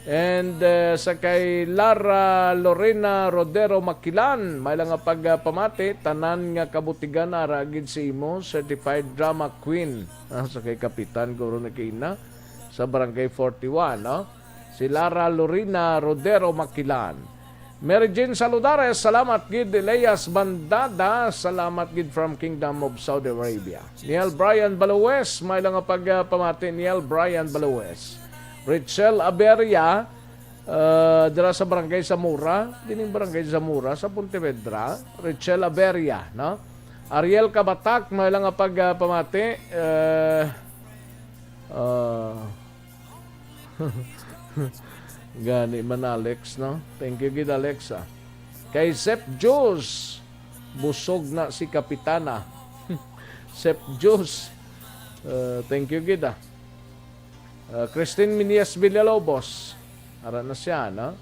And sa kay Lara Lorena Rodero Makilan, may lang pagpamati. Tanan nga kabutigan na ragid si imo, Certified Drama Queen. Sa kay Kapitan Goro na Kina, sa Barangay 41, no? Si Lara Lorena Rodero Makilan. Mary Jane Saludares, salamat gid. Elias Bandada, salamat gid from Kingdom of Saudi Arabia. Niel Brian Baluwes, may lang pagpamati. Niel Brian Baluwes. Richelle Aberia, dira sa Barangay Zamora, dining Barangay Zamora sa Pontevedra. Richelle Aberia, no? Ariel Kabatak, may lang pagpamati. Gani man Alex, no? Thank you gid Alexa. Kay Sep Jose, busog na si Kapitana. Sep Jose, thank you gid Christine Minias Villalobos, ara na siya, no?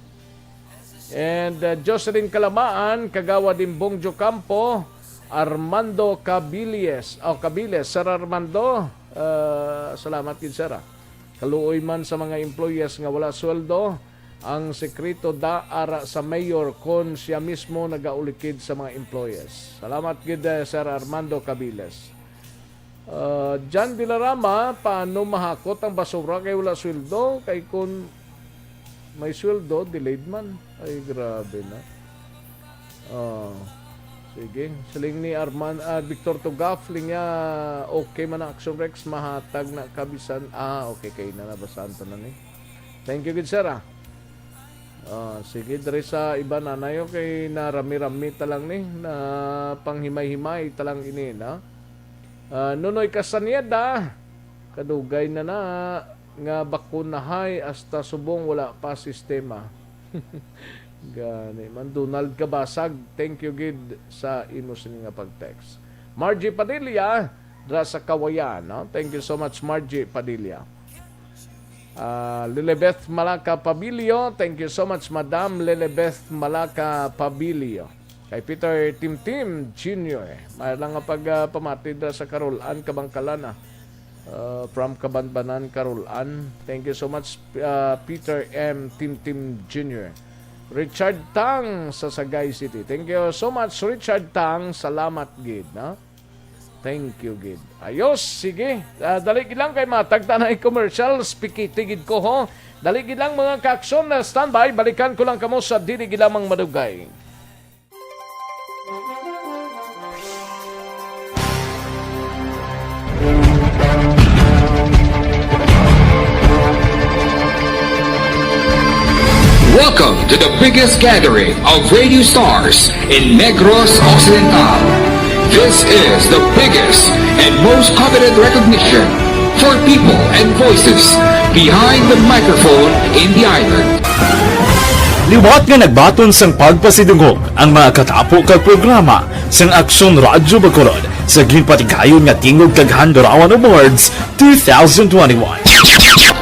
And Jocelyn Kalamaan, Kagawa Dimbong Jocampo, Armando Cabiles, Sir Armando, salamat gid sir. Kaluoy man sa mga employees nga wala sweldo, ang sekreto daara sa mayor kon siya mismo nagaulikid sa mga employees. Salamat gid Sir Armando Cabiles. Jan Dilarama, paano mahakot ang basura kay wala sweldo? Kay kung may sweldo, delayed man. Ay, grabe na. Sige. Siling ni Victor Tugaf, linya okay man ang Aksyon Rex, mahatag na kabisan. Okay, kay na nabasahan to na ni. Thank you, good sir. Sige, dari sa iba nanayo kay narami-rami talang ni na panghimay-himay talang ini na. Nunoy Kasanyeda, kadugay na nga bakunahay hasta subong wala pa sistema. Gani man Donald Kabasag, thank you gid sa imo nga pag-text. Margie Padilla dra sa Kawayan, no? Thank you so much Margie Padilla. Lilibeth Malaka Pabilio, thank you so much Madam Lilibeth Malaka Pabilio. Kay Peter Timtim Jr. Mayroon nga pagpamatid sa Karulan, Kabangkalana. From Kabanbanan, Karulan. Thank you so much Peter M. Timtim Jr. Richard Tang sa Sagay City. Thank you so much Richard Tang. Salamat gid, no? Thank you, gid. Ayos, sige. Dali gid lang kay matagta na commercial. Spikitigid ko, ho. Dali gid lang mga ka-aksyon na standby. Balikan ko lang kamo sa dili gid lamang madugay. Welcome to the biggest gathering of radio stars in Negros Occidental. This is the biggest and most coveted recognition for people and voices behind the microphone in the island. Liwat nga nagbaton sang pagpasidungog ang mga katapo kag programa sang Aksyon Radyo Bacolod sa ginpatigayon nga Tingog kag Handurawan Awards 2021.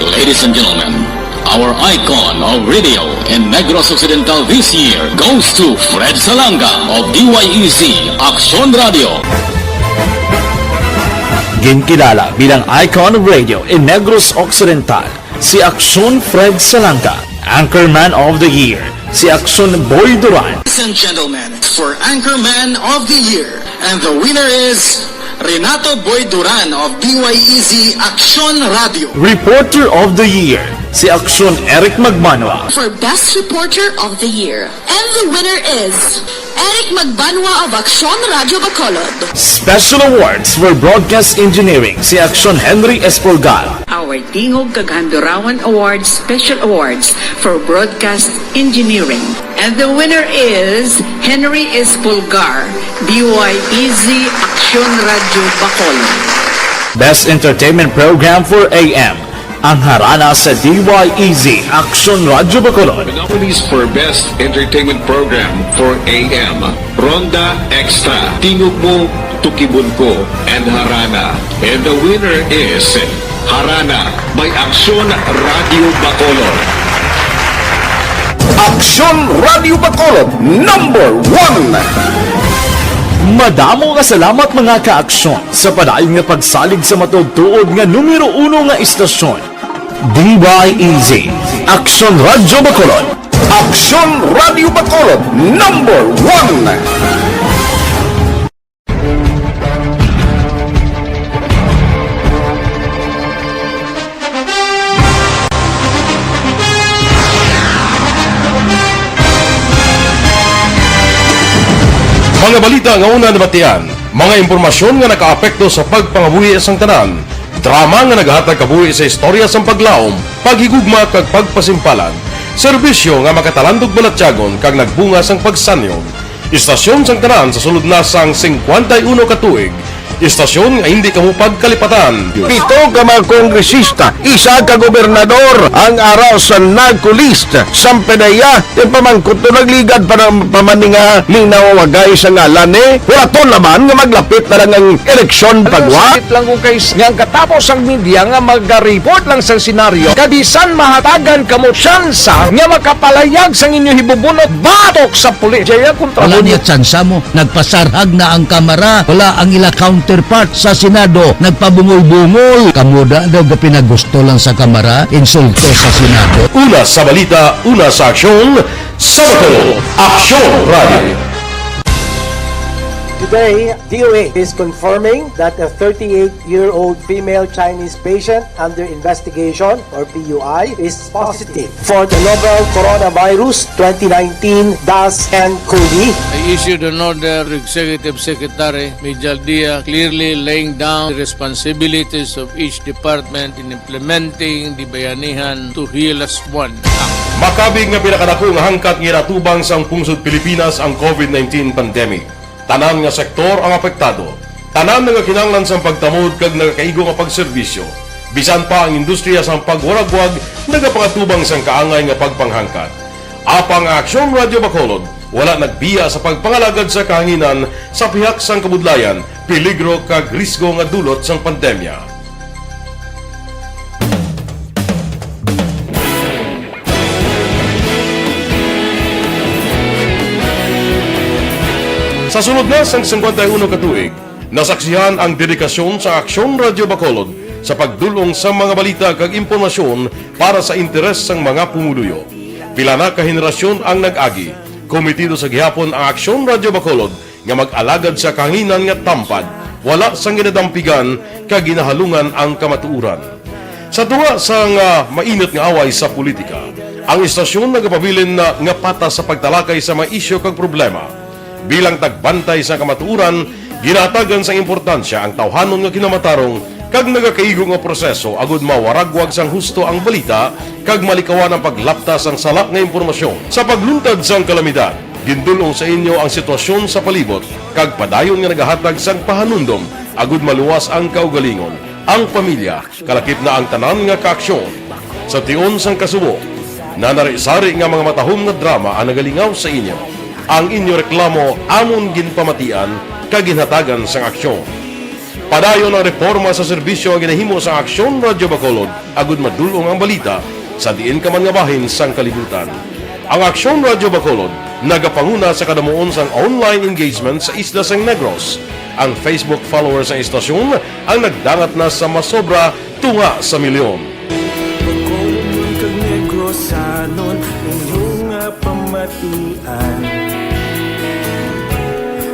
Ladies and gentlemen, our icon of radio in Negros Occidental this year goes to Fred Salanga of DYEZ Aksyon Radio. Ginkilala bilang icon of radio in Negros Occidental, si Aksyon Fred Salanga. Anchorman of the Year, si Aksyon Boy Duran. Ladies and gentlemen, for Anchorman of the Year, and the winner is Renato Boy Duran of DYEZ Aksyon Radio. Reporter of the Year, si Aksyon Eric Magbanwa. For Best Reporter of the Year, and the winner is Eric Magbanwa of Aksyon Radio Bacolod. Special awards for broadcast engineering, si Aksyon Henry Espolgar. Our Tingog kag Handurawan Awards Special Awards for Broadcast Engineering. And the winner is Henry Espolgar, DYEZ Aksyon Radio Bacolod. Best Entertainment Program for AM, ang harana sa DYEZ Aksyon Radio Bacolod. Nominees for Best Entertainment Program for AM, Ronda Extra, Tingog Mo, Tukibon Ko, and Harana. And the winner is Harana by Aksyon Radio Bacolod. Aksyon Radio Bacolod, #1. Madamo nga salamat mga ka-aksyon sa padayon nga pagsalig sa matugtuod nga numero 1 nga istasyon. DYEZ Aksyon Radio Bacolod. Aksyon Radio Bacolod, #1. Mga balita nga una nabatian, mga impormasyon nga nakaapekto sa pagpangabuhi sang tanan, drama nga naghatag kabuhi sa istorya sang paglaom, paghigugma kag pagpasimpalan, serbisyo nga makatalandog balatyagon kag nagbunga sang pagsanyon, istasyon sang tanan sa sulod na sang 51 ka tuig, istasyon nga hindi kamupag kalipatan. 7 ka mga kongresista, 1 ka gobernador, ang araw sa nagkulist, sampedaya, yung pamangkot to nagligad para pamaninga linaw wagay sa ngalan wala to naman nga maglapit na lang ang eleksyon pagwa. Sakit lang kung kayo nga katapos ang media nga mag-report lang sa senaryo, kadisan mahatagan kamo tsansa nga makapalayag sang inyo hibubunot batok sa pulis. Jaya kontra wala niya tsansa mo, nagpasarhag na ang kamera, wala ang ila counter counterpart sa Senado nagpabungol-bungol. Kamuda daw ga pinagusto lang sa Kamara, insulto sa Senado. Una sa balita, una sa aksyon, sa Bacolod, Aksyon Radio. Today, DOA is confirming that a 38-year-old female Chinese patient under investigation, or PUI, is positive for the novel coronavirus 2019 DAS-CoV. I issued an order, Executive Secretary Major Dia, clearly laying down the responsibilities of each department in implementing the Bayanihan to Heal as One Act. Makabig nga pinakadako nga hangkat nga natubang sa pungsod Pilipinas ang COVID-19 pandemic. Tanan nga sektor ang apektado. Tanan nga kinahanglan sa pagtamod kag nagakaigo nga pagserbisyo. Bisan pa ang industriya sa pagwaragwag nagapangatubang sang kaangay nga pagpanghangkat. Apang Aksyon Radio Bacolod wala nagbiya sa pagpangalagad sa kahanginan sa pihak sang kabudlayan, peligro kag risgo nga dulot sang pandemya. Sa sunod na sang 51 katuig, nasaksihan ang dedikasyon sa Aksyon Radio Bacolod sa pagdulong sa mga balita kag impormasyon para sa interes sang mga pumuluyo. Pila na ka henerasyon ang nag-agi, komitido sa gihapon ang Aksyon Radio Bacolod nga mag-alagad sa kahanginan nga tampad, wala sang ginadampigan kag ginahalungan ang kamatuuran. Sa tunga sang mainit nga away sa politika, ang istasyon nagapabilin na nga patas sa pagtalakay sa mga isyu kag problema. Bilang tagbantay sa kamatuuran, ginatagan sa importansya ang tawhanon nga kinamatarong kag nagakaigo nga proseso agud mawaragwag sang husto ang balita kag malikawan ang paglaptas ang salak nga impormasyon. Sa pagluntad sang kalamidad, gindulong sa inyo ang sitwasyon sa palibot kag padayon nga nagahatag sang pahanundom agud maluwas ang kaugalingon, ang pamilya, kalakip na ang tanan nga kaaksyon. Sa tion sang kasubo, nanari-sari nga mga matahom nga drama ang nagalingaw sa inyo. Ang inyo reklamo amon ginpamatian kag ginhatagan sang aksyon. Padayon ang reforma sa serbisyo nga ginahimo sa Aksyon Radio Bacolod agud madulong ang balita sa diin ka man nga bahin sang kalibutan. Ang Aksyon Radio Bacolod nagapanguna sa kadamuon sang online engagement sa isla sang Negros. Ang Facebook followers sa istasyon ang nagdangat na sa masobra tunga sa milyon. Bacolod kag Negros sanon inyong pamatian.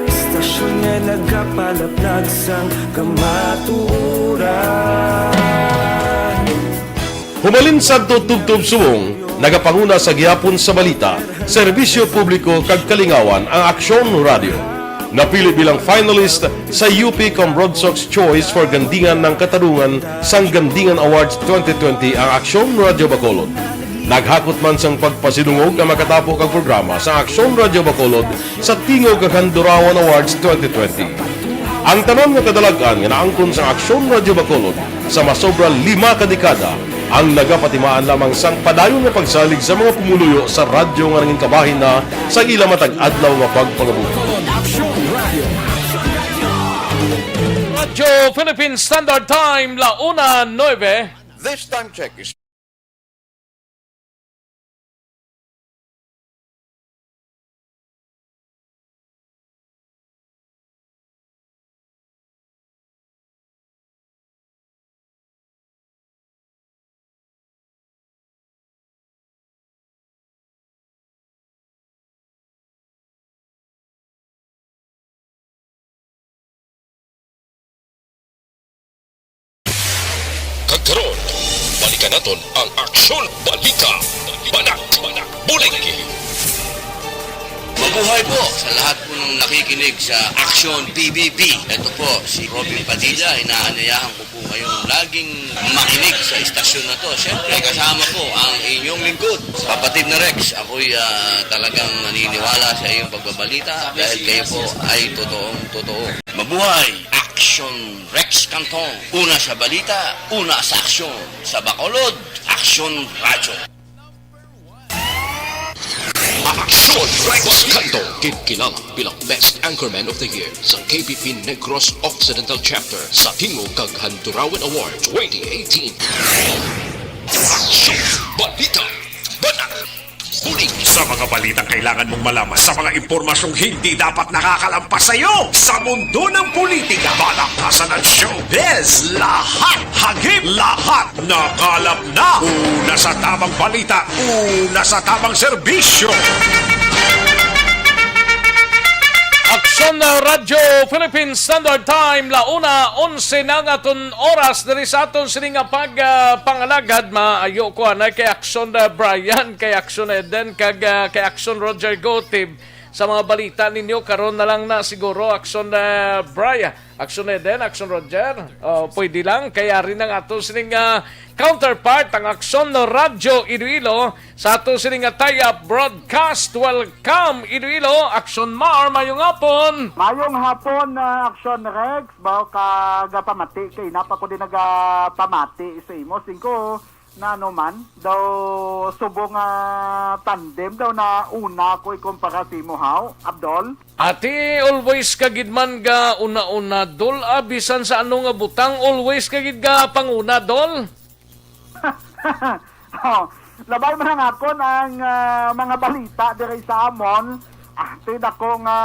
Istasyon nga nagapalaplag sang kamaturan. Humalin sa tutubtub subong, nagapanguna sa gihapon sa balita, serbisyo publiko kag kalingawan ang Aksyon Radio. Napili bilang finalist sa UP Broadsox Choice for Gandingan ng Katarungan sang Gandingan Awards 2020 ang Aksyon Radio Bacolod. Naghakot man sang pagpasidungog ang makatapo kag programa sa Aksyon Radio Bacolod sa Tingog kag Handurawan Awards 2020. Ang tanan nga kadalagan nga naangkon sa Aksyon Radio Bacolod sa masobra 5 ka dekada ang nagapatimaan lamang sang padayon nga pagsalig sa mga pumuluyo sa radyo nga nangin kabahin na sa ila matag adlaw nga pagpangabuhi. Radyo Philippine Standard Time, 1:09. This time check is Karon, balikan naton ang Aksyon Balita. Banat, Bulig. Mabuhay po sa lahat po ng nakikinig sa Aksyon PBB. Ito po, si Robin Padilla. Inaanyayahan ko po kayong laging makinig sa istasyon na to. Siyempre, kasama po ang inyong lingkod. Kapatid na Rex, ako'y talagang naniniwala sa iyong pagbabalita dahil kayo po ay totoong-totoo. Mabuhay! Aksyon Rex Cantong. Una sa balita, una sa aksyon. Sa Bacolod, Aksyon Radyo. Aksyon Rex Cantong, kinkilang bilang Best Anchorman of the Year sa KBP Negros Occidental Chapter sa Tingog kag Handurawan Award 2018. Aksyon Balita. Banat. Bulig. Sa mga balitang kailangan mong malaman, sa mga impormasyong hindi dapat nakakalampas sa iyo, sa mundo ng politika, balakasan at showbiz, lahat hagip, lahat nakalap na. Una sa tamang balita, una sa tamang serbisyo. Aksyon na Radyo Philippines Standard Time launa 11 na nga ton oras diri sa aton sini nga pangalagad maayo ko na kay Aksyon na Brian, kay Aksyon Eden kag kay Aksyon Roger Gotib sa mga balita ninyo karon na lang na siguro Aksyon na Brian, Aksyon Eden, Aksyon Roger. Pwede lang kaya rin ang aton sini nga counterpart ang Aksyon na Radyo Iloilo sa aton sini nga tie-up broadcast. Welcome Iloilo, Aksyon Mar, mayong hapon. Mayong hapon na Aksyon Rex, bao kagapamati kay napa ko din nagapamati sa imo singko na man daw subong tandem daw na una ko ikumpara si mo haw Abdol. Ati always kagidman ga una-una dol bisan sa ano nga butang always kagid ga panguna dol. Labay man ang akon ang mga balita diri sa amon. Tid ako nga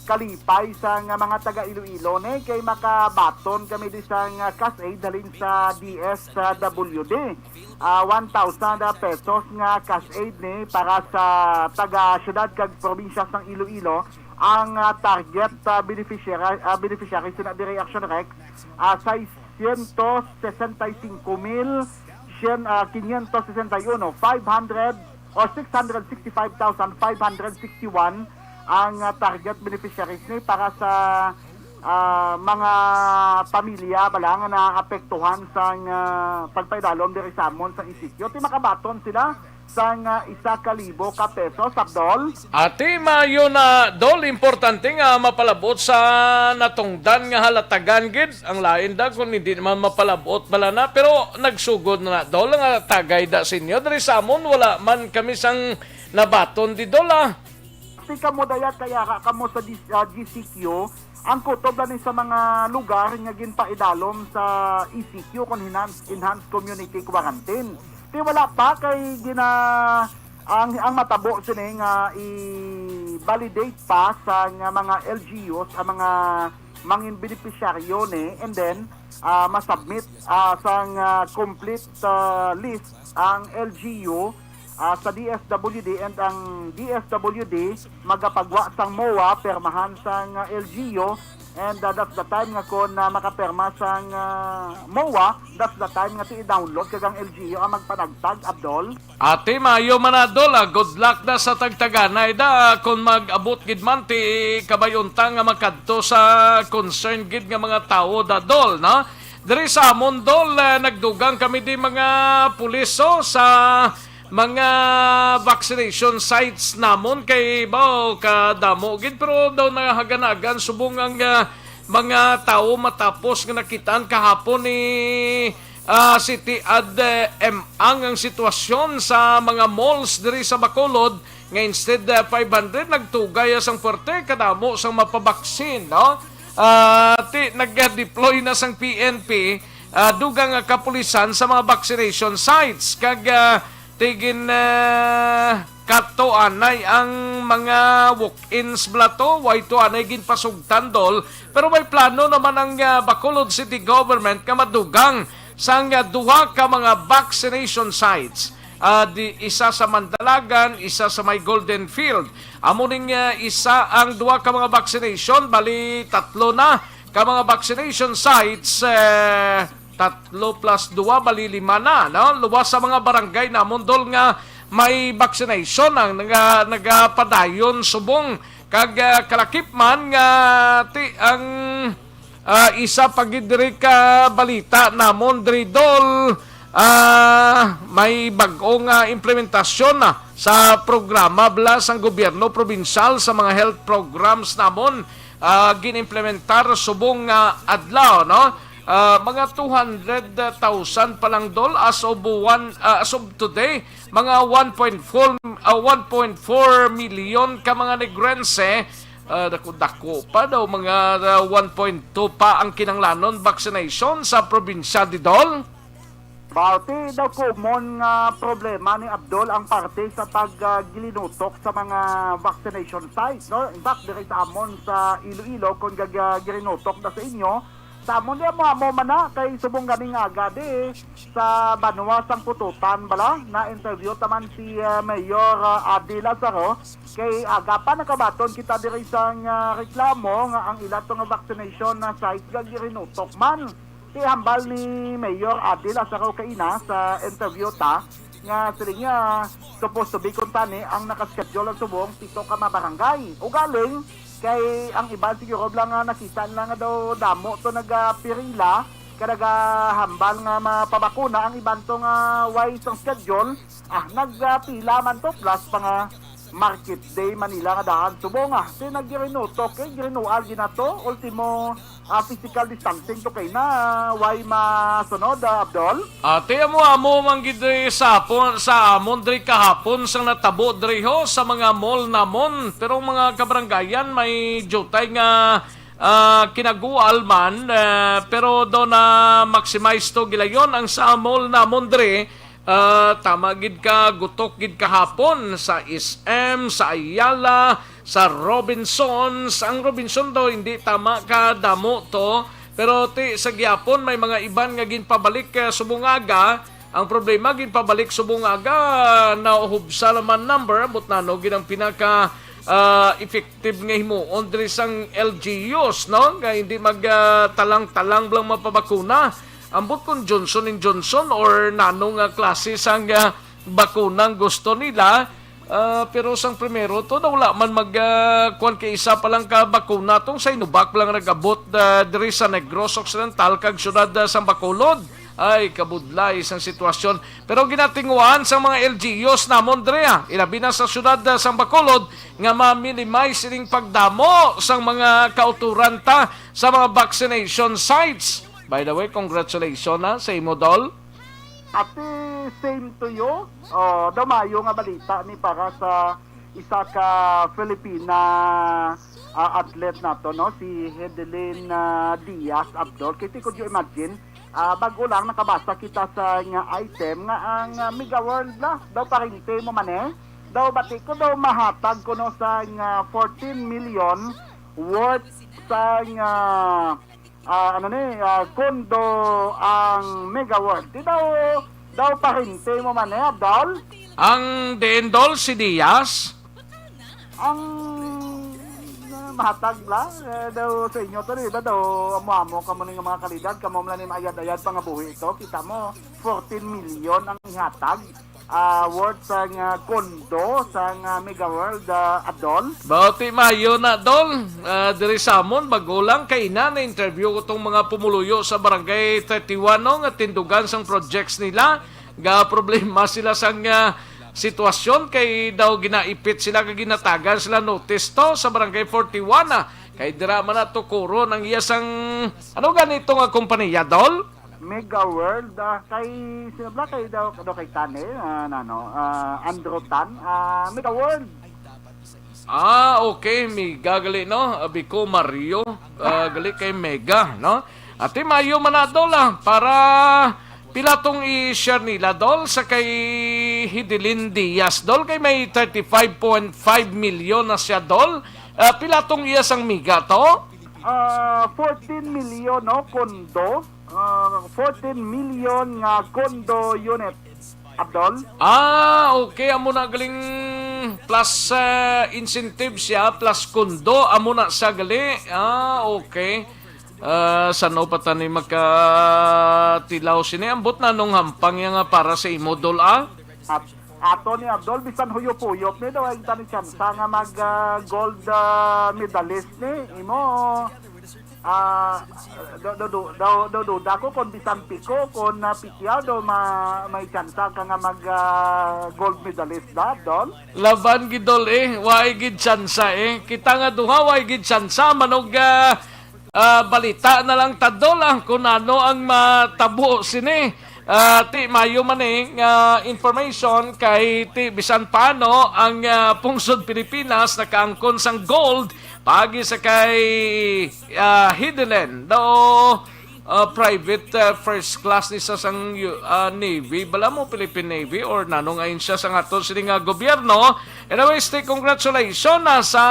kalipay sa mga taga Iloilo ni kay makabaton kami di sa cash aid dalin sa DSWD. 1,000 pesos nga cash aid ni para sa taga syudad kag probinsya sang Iloilo. Ang target beneficiary sa di Reaction Rex 665,561 o 665,561 ang target beneficiaries ni para sa mga pamilya balang na apektuhan sa pagpaidalom diri sa amon sa isikyo. Ti makabaton sila sa 1,000 ka pesos, Abdol. Ati mayo na dol importante nga mapalabot sa natungdan nga halatagan gid ang lain da kung hindi naman mapalabot bala na pero nagsugod na dol nga tagay da sinyo diri sa amon wala man kami sang nabaton di dola. Si kamo dayat kaya kamo sa GCQ ang kutob ni sa mga lugar nga ginpaidalom sa ECQ kon enhanced community quarantine. Di wala pa kay ang matabo sini nga i-validate pa sa nga mga LGUs ang mga mangin beneficiaryo ni and then masubmit sa complete list ang LGU sa DSWD and ang DSWD magapagwa sang MOA permahan sang LGU and that's the time nga kon makaperma sang MOA, that's the time nga i-download kagang LGU ang magpanagtag, Abdol. Ate mayo manadol good luck da sa tagtaganay da kung mag-abot gid man ti kabayuntang nga makadto sa concern gid nga mga tao da dol no. Diri sa amon dol nagdugang kami di mga puliso sa mga vaccination sites namon kay bao kadamo gid pero daw nahaganagan subong ang mga tao matapos nga nakitaan kahapon ni City Ad ang sitwasyon sa mga malls diri sa Bacolod nga instead 500 nagtugay sang puwerte kadamo sang mapabaksin no. Nag-deploy na sang PNP dugang kapulisan sa mga vaccination sites kag tigin kato anay ang mga walk-ins blato way to anay ginpasugtan dol pero may plano naman ang Bacolod City Government nga madugang sang duha ka mga vaccination sites. Isa sa Mandalagan, isa sa may Golden Field. Amuning isa ang duha ka mga vaccination bali tatlo na ka mga vaccination sites 3 plus 2, bali 5 na. No? Luwas sa mga barangay na mundol nga may vaccination ang nagapadayon subong. Kag kalakip man nga ang isa pagidiri ka balita namon diri dol may bagong implementasyon na sa programa bla sang gobyerno probinsyal sa mga health programs namon ginimplementar subong adlaw no. Mga 200,000 pa lang dol as of today, mga 1.4 million ka mga negrense, dako pa daw mga 1.2 pa ang kinanglanon vaccination sa probinsya di dol. Bauti daw common nga problema ni Abdol ang parte sa paggilinutok sa mga vaccination sites, no? In fact, dire sa amon sa Iloilo kung gilinutok na sa inyo, sa amon di mo man na kay subong ganing aga di sa Banwa sang Pututan bala na interview taman si Mayor Adi Lazaro kay aga pa nakabaton kita dire sang reklamo nga ang ilatong nga vaccination na site gilinutok man. Hambal ni Mayor Adi Lazaro kaina sa interview ta nga sila nga supposed to be kuntani ang nakaschedule ang subong 7 ka mabarangay. O galing kay ang iba siguro lang nga nakita lang nga daw damo to nagapirila kadaga hambal nga mapabakuna ang iban to nga wise ang schedule nagpila man to plus pa nga Market Day Manila nga daan subong nagirinutok kay girinual ginato ultimo physical distancing to kay na why masunod Abdol? Ate amo manggid sa amon diri kahapon sang natabo diri ho sa mga mall namon pero mga kabaranggayan may jutay nga kinagual man pero do na maximize to gilayon ang sa mall namon diri. Tama gid ka gutok gid kahapon sa SM, sa Ayala, sa Robinsons. Ang Robinson do hindi tama ka damo to pero sa gyapon may mga iban nga ginpabalik subungaga. Ang problema ginpabalik subungaga na uhubsa naman number but nano gid ang pinaka effective nga himuon diri sang LGUs no nga hindi magtalang-talang lang mapabakuna. Ambot kung Johnson & Johnson or nanong klase sang bakunang gusto nila pero sang primero to daw wala man kuan kay isa pa lang ka bakuna tong sa Inubak lang nagabot diri sa Negros Occidental kag syudad sa Bacolod. Ay kabudlay isang sitwasyon pero ginatinguan sa mga LGUs namon diri ilabi na sa syudad sa Bacolod nga ma-minimize ining pagdamo sang mga kauturan ta sa mga vaccination sites. By the way, congratulations sa imo dol. Ate, same to you. Damayo nga balita ni para sa isa ka Filipina athlete nato no si Hedelin Diaz Abdol. Kiti could you imagine bago lang nakabasa kita sa nga item nga ang Mega World na daw parinte mo man daw bati ko daw mahatag ko no sa 14 million worth sa kondo ang Mega World. Di daw parinte mo man Abdol? Ang Dendol si Diaz? Ang mahatag la daw sa inyo to daw amo ka mo ng mga kalidad kamo man ni ayad-ayad pa nga buhi ito kita mo 14 million ang ihatag worth sa kondo sa Mega World Abdol. Bauti mayo na dol diri samon bago lang kay na interview ko tong mga pumuluyo sa barangay 31 no nga tindugan sang projects nila ga problema sila sang sitwasyon kay daw ginaipit sila kag ginatagan sila notice to sa barangay 41 kay dira man ato kuron ang iyasang ano ganito nga kompanya dol? Mega World kay sinabla kay daw kay Tane Andro Tan Mega World. Okay, Mega gali no Biko Mario gali kay Mega no ati mayo man na dol para pila tong i-share nila dol sa kay Hedelin Diaz dol kay may 35.5 million na siya dol pila tong iya sang miga to 14 million no kondo 14 million nga kondo unit Abdol. Okay amo na galing plus incentive siya plus kondo amo na sa gali okay. Sano pa tani magkatilaw sini ambot na nung hampang nga para sa imo dol ato ni Abdol bisan huyop-huyop ni daw ang tani chance nga mag gold medalist ni imo do ko kon bisan piko kon pikyaw do may chance ka nga mag gold medalist da Abdol. Laban gidol way gid chance kita nga duha way gid chance manog balita na lang tadol kung ano ang matabo sini ti mayo man information kay ti bisan paano ang pungsod Pilipinas nakaangkon sang gold pagi sa kay Hedelin do private first class ni sa sang Navy, bala mo Philippine Navy or nanong ayon siya sa aton sining gobyerno. Anyways, congratulations sa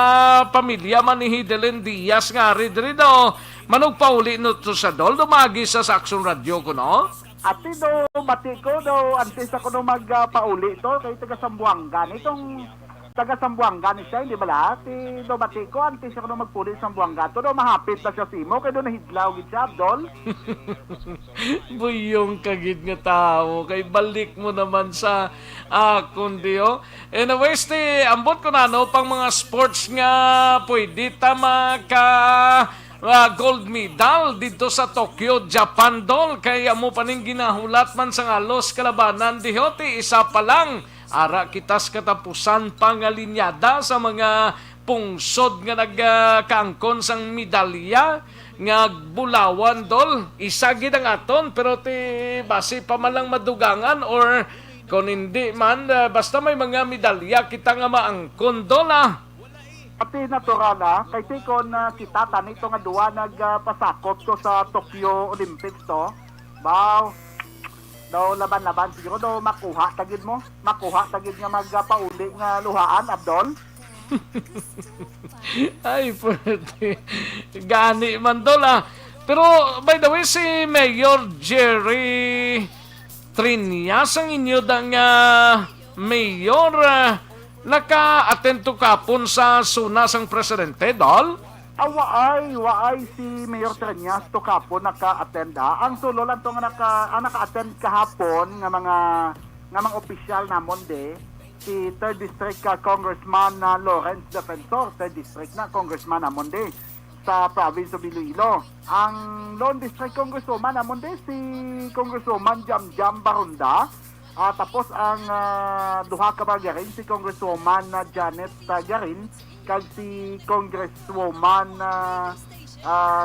pamilya man ni Hidelin Diaz nga diri daw manong pauli no to sa dol dumagi sa Aksyon Radio ko no. Ati do bati ko do antes ako no magpauli to kay taga Sambuanga nitong taga Sambuanga ni siya, hindi ba lahat? Do bati ko, antes ako na magpuli sa Sambuanga. To do mahapit na siya simo, kaya do nahidlaw gid siya, Abdol. Buyong kagid nga tao, kay balik mo naman sa akon diyo. Anyways, ambot ko na no, pang mga sports nga pwede tama ka gold medal dito sa Tokyo, Japan dol. Kaya mo paning ginahulat man sa ngalos kalabanan dihote, isa pa lang. Ara kitas katapusan pangalinyada sa mga pungsod nga nagkaangkon sang medalya nga bulawan dol. Isa gid ang aton pero base pa man lang madugangan or kung hindi man basta may mga medalya kita nga maangkon dol Ati natural kay kon kita tanito nga duwa nagpasakop to sa Tokyo Olympics to. Baw daw laban-laban siguro daw makuha tagid nga magpauli nga luhaan, Abdol. Ay, pwede. Gani man dol Pero, by the way, si Mayor Jerry Trinas ang inyo dang mayor naka-atento kapon sa suna sang presidente, dol? Waay si Mayor Trinas to kapon naka-attenda. Ang sulo lang to nga naka-attend kahapon nga mga opisyal namon si 3rd District Congressman Lawrence Defensor, 3rd District na Congressman namon sa province of Iloilo. Ang Lone District Congresswoman namon si Congresswoman Jam Barunda. Tapos ang duha ka Garin si Congresswoman Janet Garin kag si Congresswoman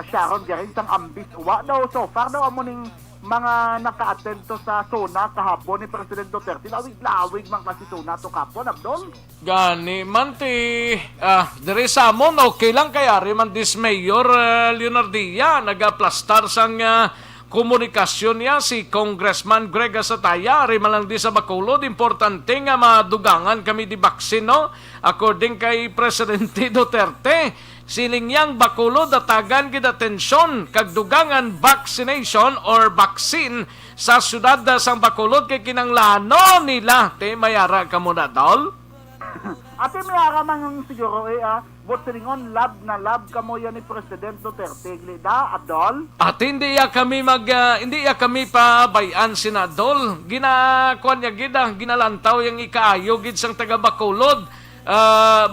Sharon Garin sang ambis uwa daw so far daw amo ning mga naka-attend to sa sona kahapon ni President Duterte. Lawig man kasi sona to kahapon, Abdol. Gani man diri sa amon okay lang kaya ri man dis Mayor Leonardia nagaplastar sang komunikasyon niya si Congressman Greg Asataya ri man lang di sa Bacolod. Importante nga madugangan kami di baksin no according kay Presidente Duterte. Silingyang Bacolod datagan gid atensyon kag dugangan vaccination or vaccine sa syudad sang Bacolod kay kinanglano nila mayara ka muna dol. Ate mayara man siguro bot silingon lab kamo yan ni President Duterte glida Adol. At hindi ya kami pabayan senadol. Ginakuan niya gid ginalantaw yang ikaayo gid sang taga Bacolod.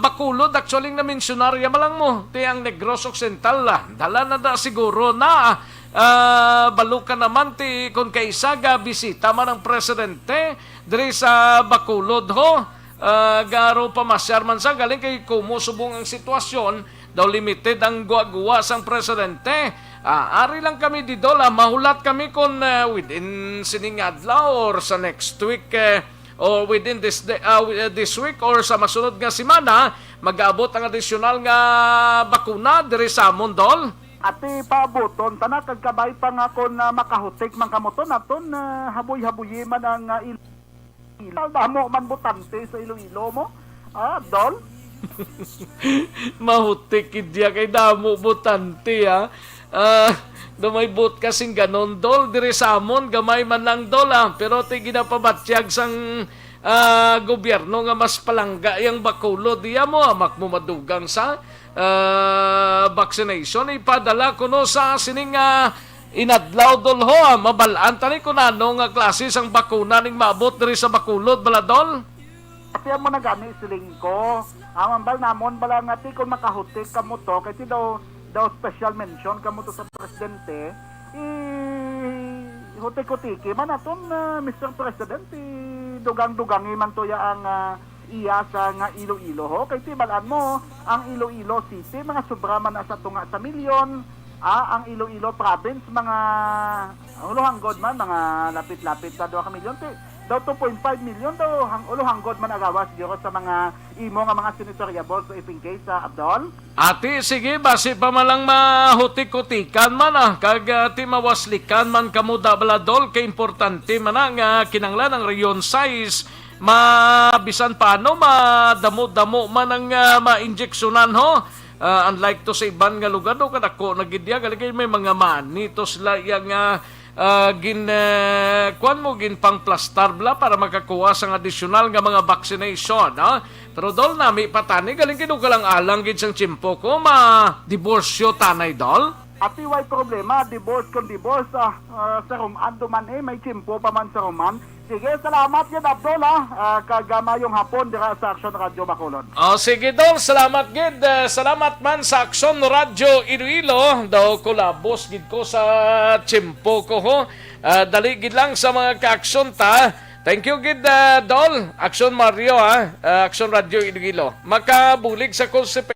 Bacolod actually na mensyonarya malang mo ang Negros Occidental dala na siguro na balukan naman kung kaisaga bisita man ang presidente diri sa Bacolod ho garo pamasyar man sa galing kay kumusubong ang sitwasyon daw limited ang guwa-guwa sang presidente. Ari lang kami dito mahulat kami kung within sining adlaw or sa next week or within this week or sa masunod nga semana mag-abot ang adisyonal nga bakuna diri sa amon dol. Ati paaboton tanak kag kabay pa nga kon makahutik man kamoton aton haboy-haboy man ang damo man butante sa Iloilo mo. Dol. Mahutik idya kay damo butante dumay bot kasing ganon dol diri sa amon gamay man lang dol pero ginapabatsyag sang gobyerno nga mas palangga yang Bacolod diya mo makmo madugang sa vaccination ipadala kuno sa sining inadlaw dol ho mabalaan tani kun ano nga klase sang bakuna ning maabot diri sa Bacolod bala dol. Kasi mo nagani siling ko amambal namon bala nga kung makahutik kamo to kay daw special mention kamo to sa presidente hutik-hutiki man aton Mr. President dugang-dugangi man to ya ang iya sa nga Iloilo ho kay tibalan mo ang Iloilo City mga sobra man sa tunga sa milyon ang Iloilo province mga huluhang god man mga lapit-lapit sa 2 ka milyon daw 2.5 million daw ulo hanggod man agawas siguro sa mga imo nga mga senatoriable so iping case sa Abdol. Ati, sige, basi pa malang mahutik-hutikan man kag ti mawaslikan man kamuda baladol, kay importante man nga kinanglan ang rayon size, mabisan paano, madamo-damo man ang ma-injectionan ho. Unlike to sa iban nga lugar, do kadako nagidya, galigay may mga mani, to sila yung kuan mo gin pang plastar bla para makakuha sang additional nga mga vaccination, ha? Pero dol nami patani galing kinuha lang alang gid sang chimpo ko diborsyo tanay dol. Ati way problema, divorce sa Roman man may chimpo pa man sa Roman. Sige, salamat yan Abdol kagamayong hapon dira sa Aksyon Radio Bacolod. Sige dol, salamat gid. Salamat man sa Aksyon Radio Iloilo. Daw kulabos gid ko sa chimpo ko ho. Dali gid lang sa mga ka-aksyon ta. Thank you gid dol. Aksyon Mario Aksyon Radio Iloilo. Makabulig sa konsep.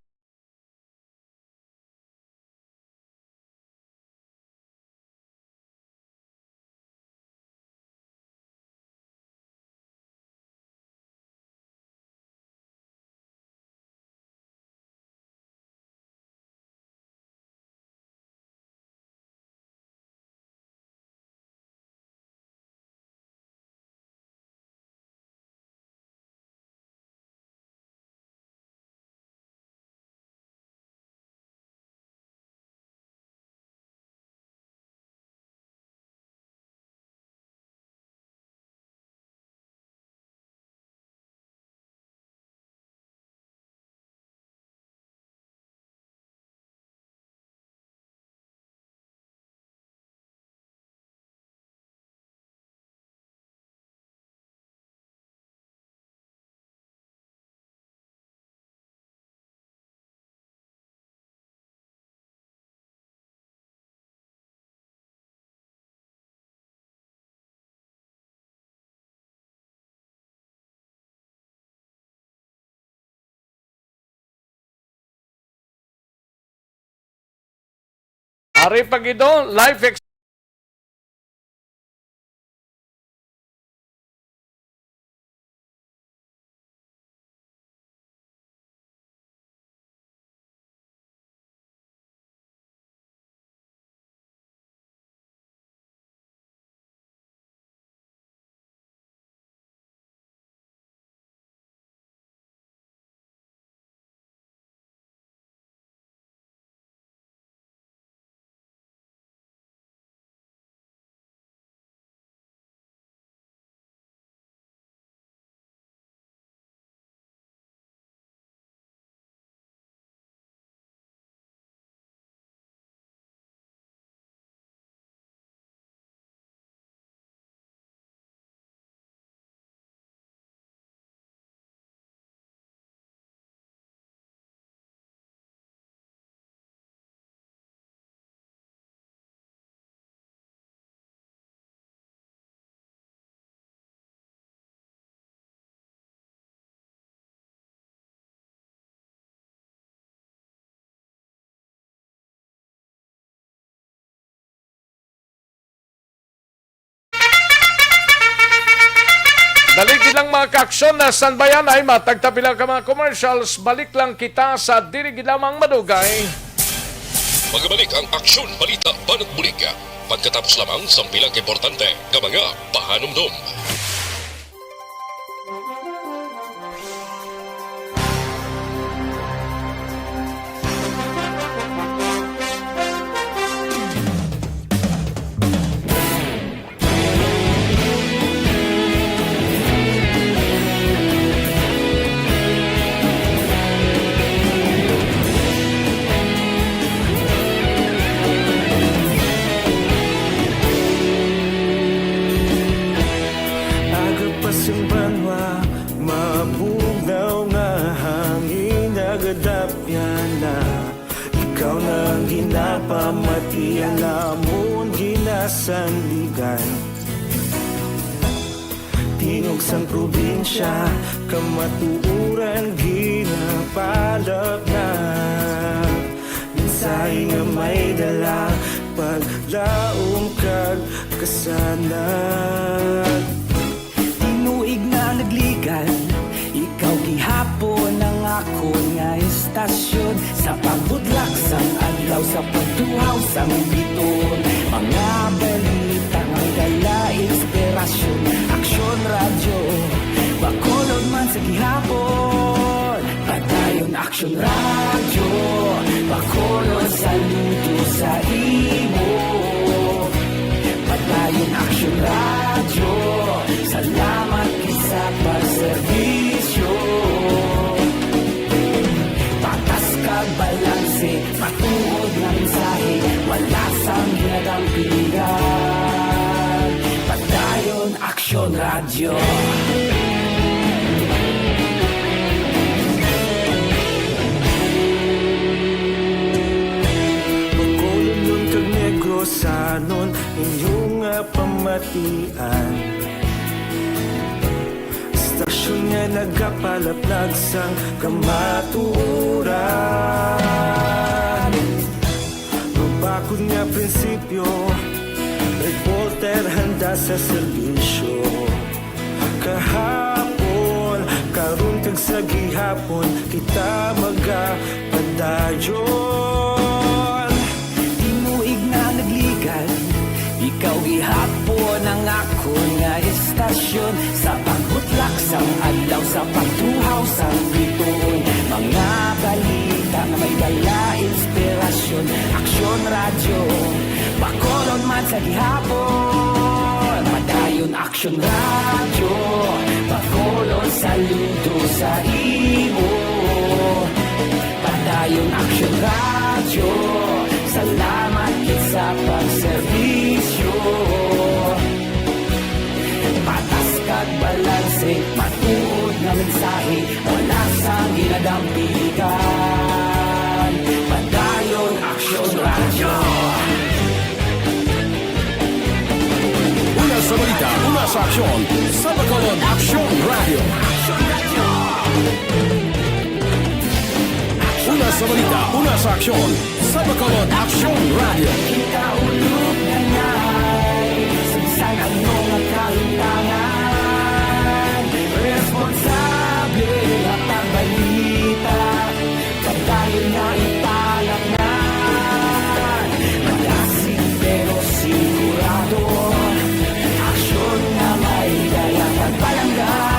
Ari pagido, live Balik lang mga ka-aksyon na sanbayan ay matagtabi lang ka mga commercials. Balik lang kita sa dirigi lamang madugay. Magbalik ang Aksyon, Balita, Banat, Bulig. Pagkatapos lamang sa pilang importante ng mga pahanumdum. Pamatian namon ginasanligan Tingog sang probinsya kamatuuran ginapalap na Minsay nga may dala paglaom kag kasanag patuhaw sa biton. Mga balita ng dala, inspirasyon, aksyon, radyo, Bacolod man sa gihapon. Padayon aksyon, radyo, Bacolod, saludo sa imo. Padayon aksyon, radyo, salamat kisa pagserbisyo. Patas kag balanse, matuod na mensahe, wala sang ginagampingan. Padayon aksyon, radyo. Sanon inyong pamatian. Stasyon nga nagapalaplag sang kamaturan. Mabakod nga prinsipyo, reporter handa sa serbisyo. Kahapon, karun kag sa gihapon, kita magapadayon. Ikaw gihapon ang ako nga estasyon, sa pagbutlak sang adlaw, sa pagtuhaw sang biton. Mga balita na may dala, inspirasyon, aksyon, radyo, Bacolod man sa gihapon. Padayon aksyon, radyo, Bacolod, saludo sa imo. Padayon aksyon, radyo, salamat sa pagserbisyo. Patas kag balanse, matuod na mensahe, wala sang ginadampigan. Padayon aksyon, radyo. Una sa balita, una sa aksyon, sa Bacolod Aksyon Radio. Una sa balita, una sa aksyon, sa Bacolod Aksyon Radio. Kita ulog na ngay, sagsang ang mga kalintangan. Responsable at ang balita, pagdayon na ipalak na. Malasig pero sigurado, aksyon na may dalang pagpalanggan.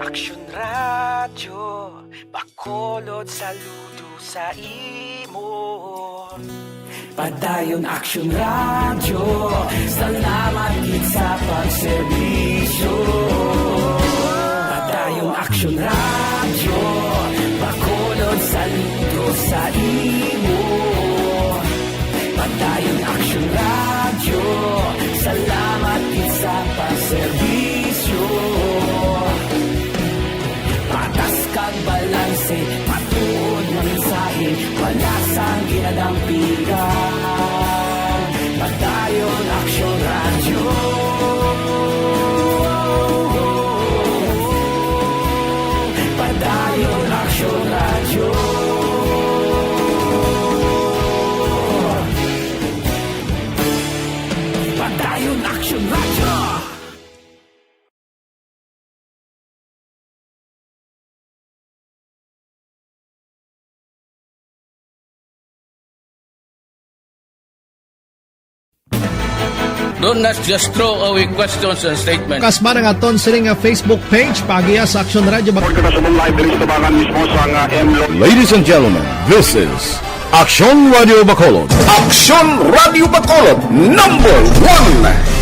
Aksyon, radyo, Bacolod, saludo sa imo. Padayon aksyon, radyo, salamat gid sa pagserbisyo. Padayon aksyon, radyo, Bacolod, saludo sa imo. Padayon aksyon, radyo, salamat gid sa pagserbisyo. Patas kag balanse, matuod na mensahe, wala sang ginadampigan. Padayon aksyon, radyo. Padayon aksyon, radyo. Padayon aksyon, radyo. Don't not just throw away questions and statements. Kasmara nga ton sining nga Facebook page pagiya sa Aksyon Radio. Ladies and gentlemen, this is Aksyon Radio Bacolod. Aksyon Radio Bacolod, number 1.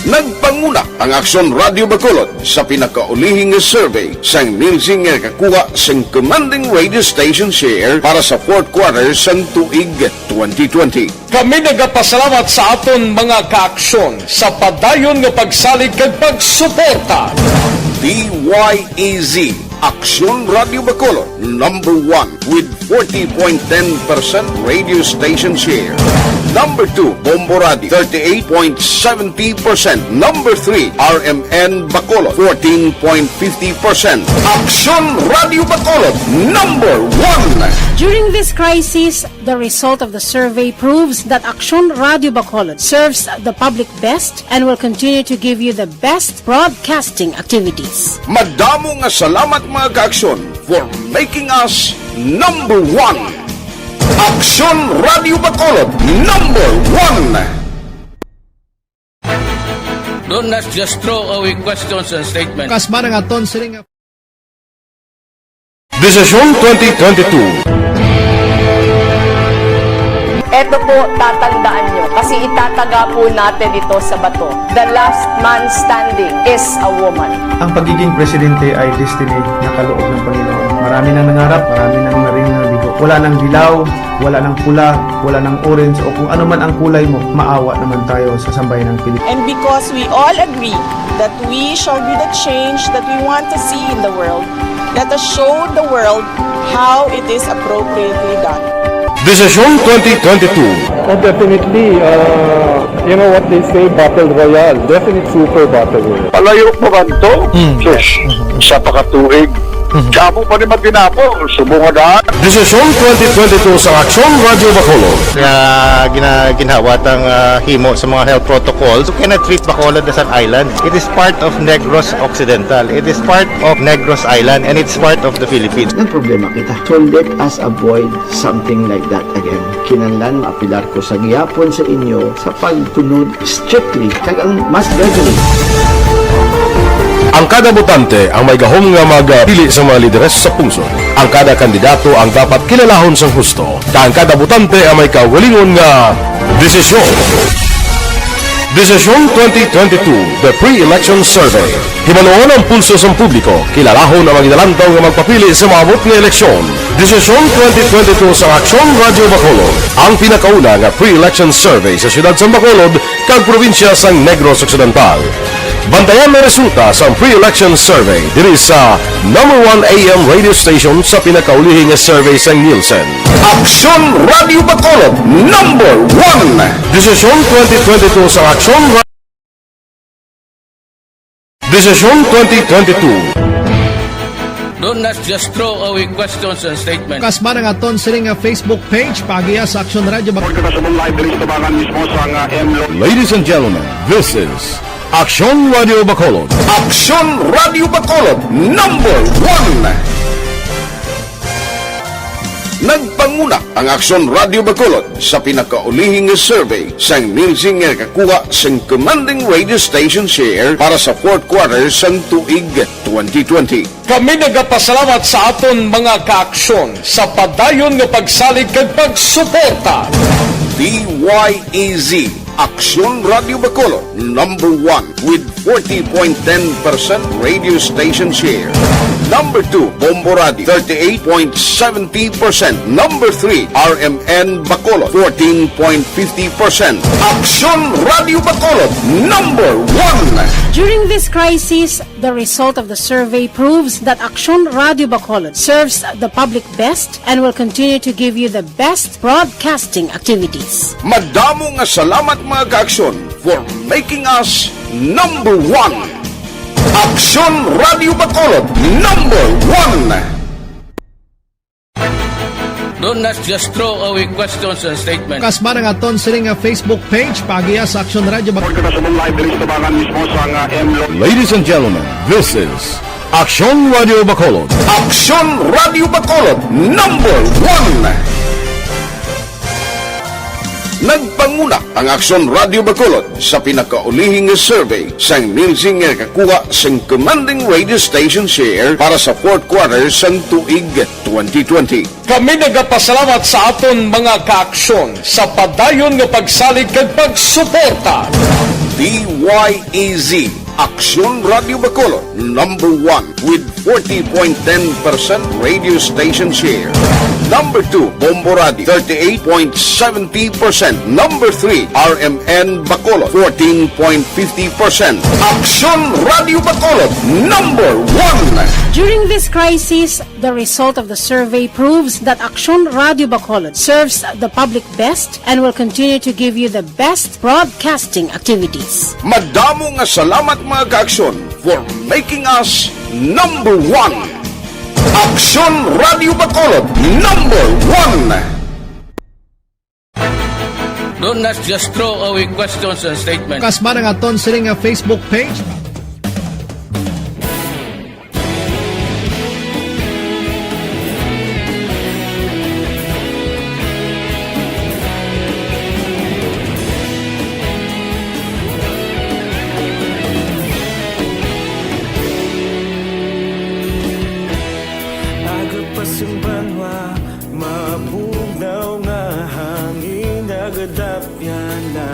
Nagpanguna ang Aksyon Radio Bacolod sa pinakaulihing survey sang Nielsen nga kakuha sang commanding radio station share para sa fourth quarter sang tuig 2020. Kami nagapasalamat sa aton mga kaaksyon sa padayon nga pagsalig kag pagsuporta. DYAZ, Aksyon Radio Bacolod, number 1 with 40.10% radio station share. Number 2, Bombo Radio, 38.70%. Number 3, RMN Bacolod, 14.50%. Aksyon Radio Bacolod, number 1. During this crisis, the result of the survey proves that Aksyon Radio Bacolod serves the public best and will continue to give you the best broadcasting activities. Madamo nga salamat mga ka-aksyon for making us number 1. Aksyon Radio Bacolod, number 1. Don't just throw away questions and statements. Kasbarang aton sining Desisyon 2022. Ito po, tatandaan nyo, kasi itataga po natin ito sa bato. The last man standing is a woman. Ang pagiging presidente ay destiny na kaloob ng Panginoon. Marami nang nangarap, marami nang naring nabigo. Wala nang dilaw, wala nang pula, wala nang orange, o kung ano man ang kulay mo, maawa naman tayo sa sambayan ng Pilipinas. And because we all agree that we shall be the change that we want to see in the world, let us show the world how it is appropriately done. Desisyon 2022. Definitely, you know what they say, Battle Royale. Definitely super Battle Royale. Palayo mo kanto, sus, sa pakatuig. Kapo pa ni Magdinapo, subungadaan. Desisyon 2022 sa Aksyon Radio Bacolod. Ginhawat ang himo sa mga health protocols. You cannot treat Bacolod as an island. It is part of Negros Occidental. It is part of Negros Island and it's part of the Philippines. Ang problema kita. So let us avoid something like that again. Kinahanglan maapilar ko sa gihapon sa inyo sa pagtunod strictly kag ang mas gagawin. Ang kada botante ang may gahom nga magpili sa mga lideres sa pungsod. Ang kada kandidato ang dapat kilalahon sang husto. Ang kada botante ang may kaugalingon nga desisyon. Desisyon 2022, the pre-election survey. Himanuon ang pulso sa publiko, kilalahon ang magidalantaw nga magpapili sa maabot nga eleksyon. Desisyon 2022 sa Aksyon Radio Bacolod, ang pinakauna nga pre-election survey sa siyudad sa Bacolod kag probinsya sang Negros Occidental. Bantayan na resulta sa pre-election survey diri sa number 1 AM radio station sa pinakaulihing survey sa Nielsen. Aksyon Radio Bacolod, number 1. Desisyon 2022 sa Aksyon Desisyon 2022. Don't just throw away questions and statements. Kasbarang aton sining Facebook page pagiya sa Aksyon Radio Bacolod. Ladies and gentlemen, this is Aksyon Radio Bacolod. Aksyon Radio Bacolod, number 1. Nagpanguna ang Aksyon Radio Bacolod sa pinakaulihing survey sang Nielsen nga kakuha sang commanding radio station share para sa fourth quarter sang tuig 2020. Kami nagapasalamat sa aton mga kaaksyon sa padayon nga pagsalig kag pagsuporta. DYEZ Aksyon Radio Bacolod, number 1 with 40.10% radio station share. Number 2, Bombo Radio, 38.70%. Number 3, RMN Bacolod, 14.50%. Aksyon Radio Bacolod, number 1. During this crisis, the result of the survey proves that Aksyon Radio Bacolod serves the public best and will continue to give you the best broadcasting activities. Madamo nga salamat mga ka-aksyon for making us number 1. Aksyon Radio Bacolod, number 1. Don't just throw away questions and statements. Kasbarang aton sining Facebook page pagiya sa Aksyon Radio Bacolod. Ladies and gentlemen, this is Aksyon Radio Bacolod. Aksyon Radio Bacolod, number 1. Nagpanguna ang Aksyon Radio Bacolod sa pinakaulihing survey sang Nielsen nga kakuha sang commanding radio station share para sa fourth quarter sang tuig 2020. Kami nagapasalamat sa aton mga kaaksyon sa padayon nga pagsalig kag pagsuporta. DYEZ Aksyon Radio Bacolod, number 1 with 40.10% radio station share. Number 2, Bombo Radio, 38.70%. Number 3, RMN Bacolod, 14.50%. Aksyon Radio Bacolod, number 1. During this crisis, the result of the survey proves that Aksyon Radio Bacolod serves the public best and will continue to give you the best broadcasting activities. Madamo nga salamat mga ka-aksyon for making us number 1. Aksyon Radio Bacolod, number 1. Don't not just throw away questions and statements. Kasbarang aton sila nga Facebook page. Pasimbanwa, mabugnaw nga hangin nagadapyan na.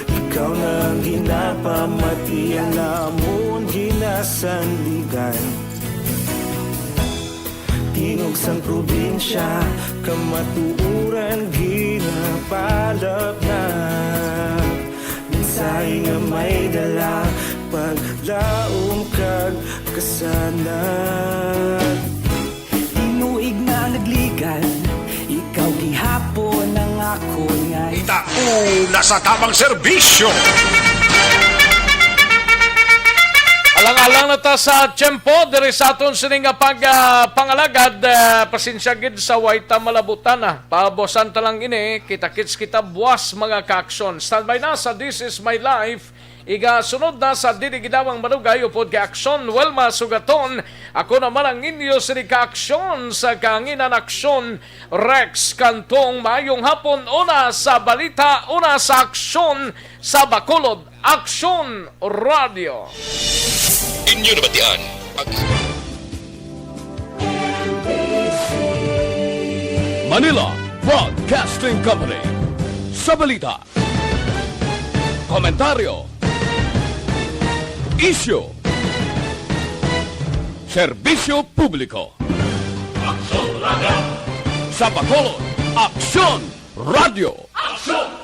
Ikaw na ginapamatian namon ginasandigan. Tingog sang probinsya, kamatuuran ginapalap na. Minsay nga may dala, paglaom kag kasanan. Tinuig na nagligan, ikaw gihapon ang ako nga Nasa tamang serbisyo. Alang-alang na ta sa tiyempo, diri sa aton sining pangalagad, pasensya gid sa waita malabutan. Pabosan ta lang ini, kita-kits kita buwas mga ka-aksyon. Standby na sa This Is My Life. Iga sunod na sa Didigidawang Manugay upod kay Aksyon Welma Sugaton. Ako naman ang inyo sini ka-aksyon sa Kanginan Aksyon Rex Cantong. Mayong hapon, una sa Balita, una sa Aksyon sa Bacolod, Aksyon Radio. Inyo nabatian. Manila Broadcasting Company. Sa Balita, komentaryo, isyu, serbisyo publiko. Aksyon Radio. Sa Bacolod, Aksyon Radio. Aksyon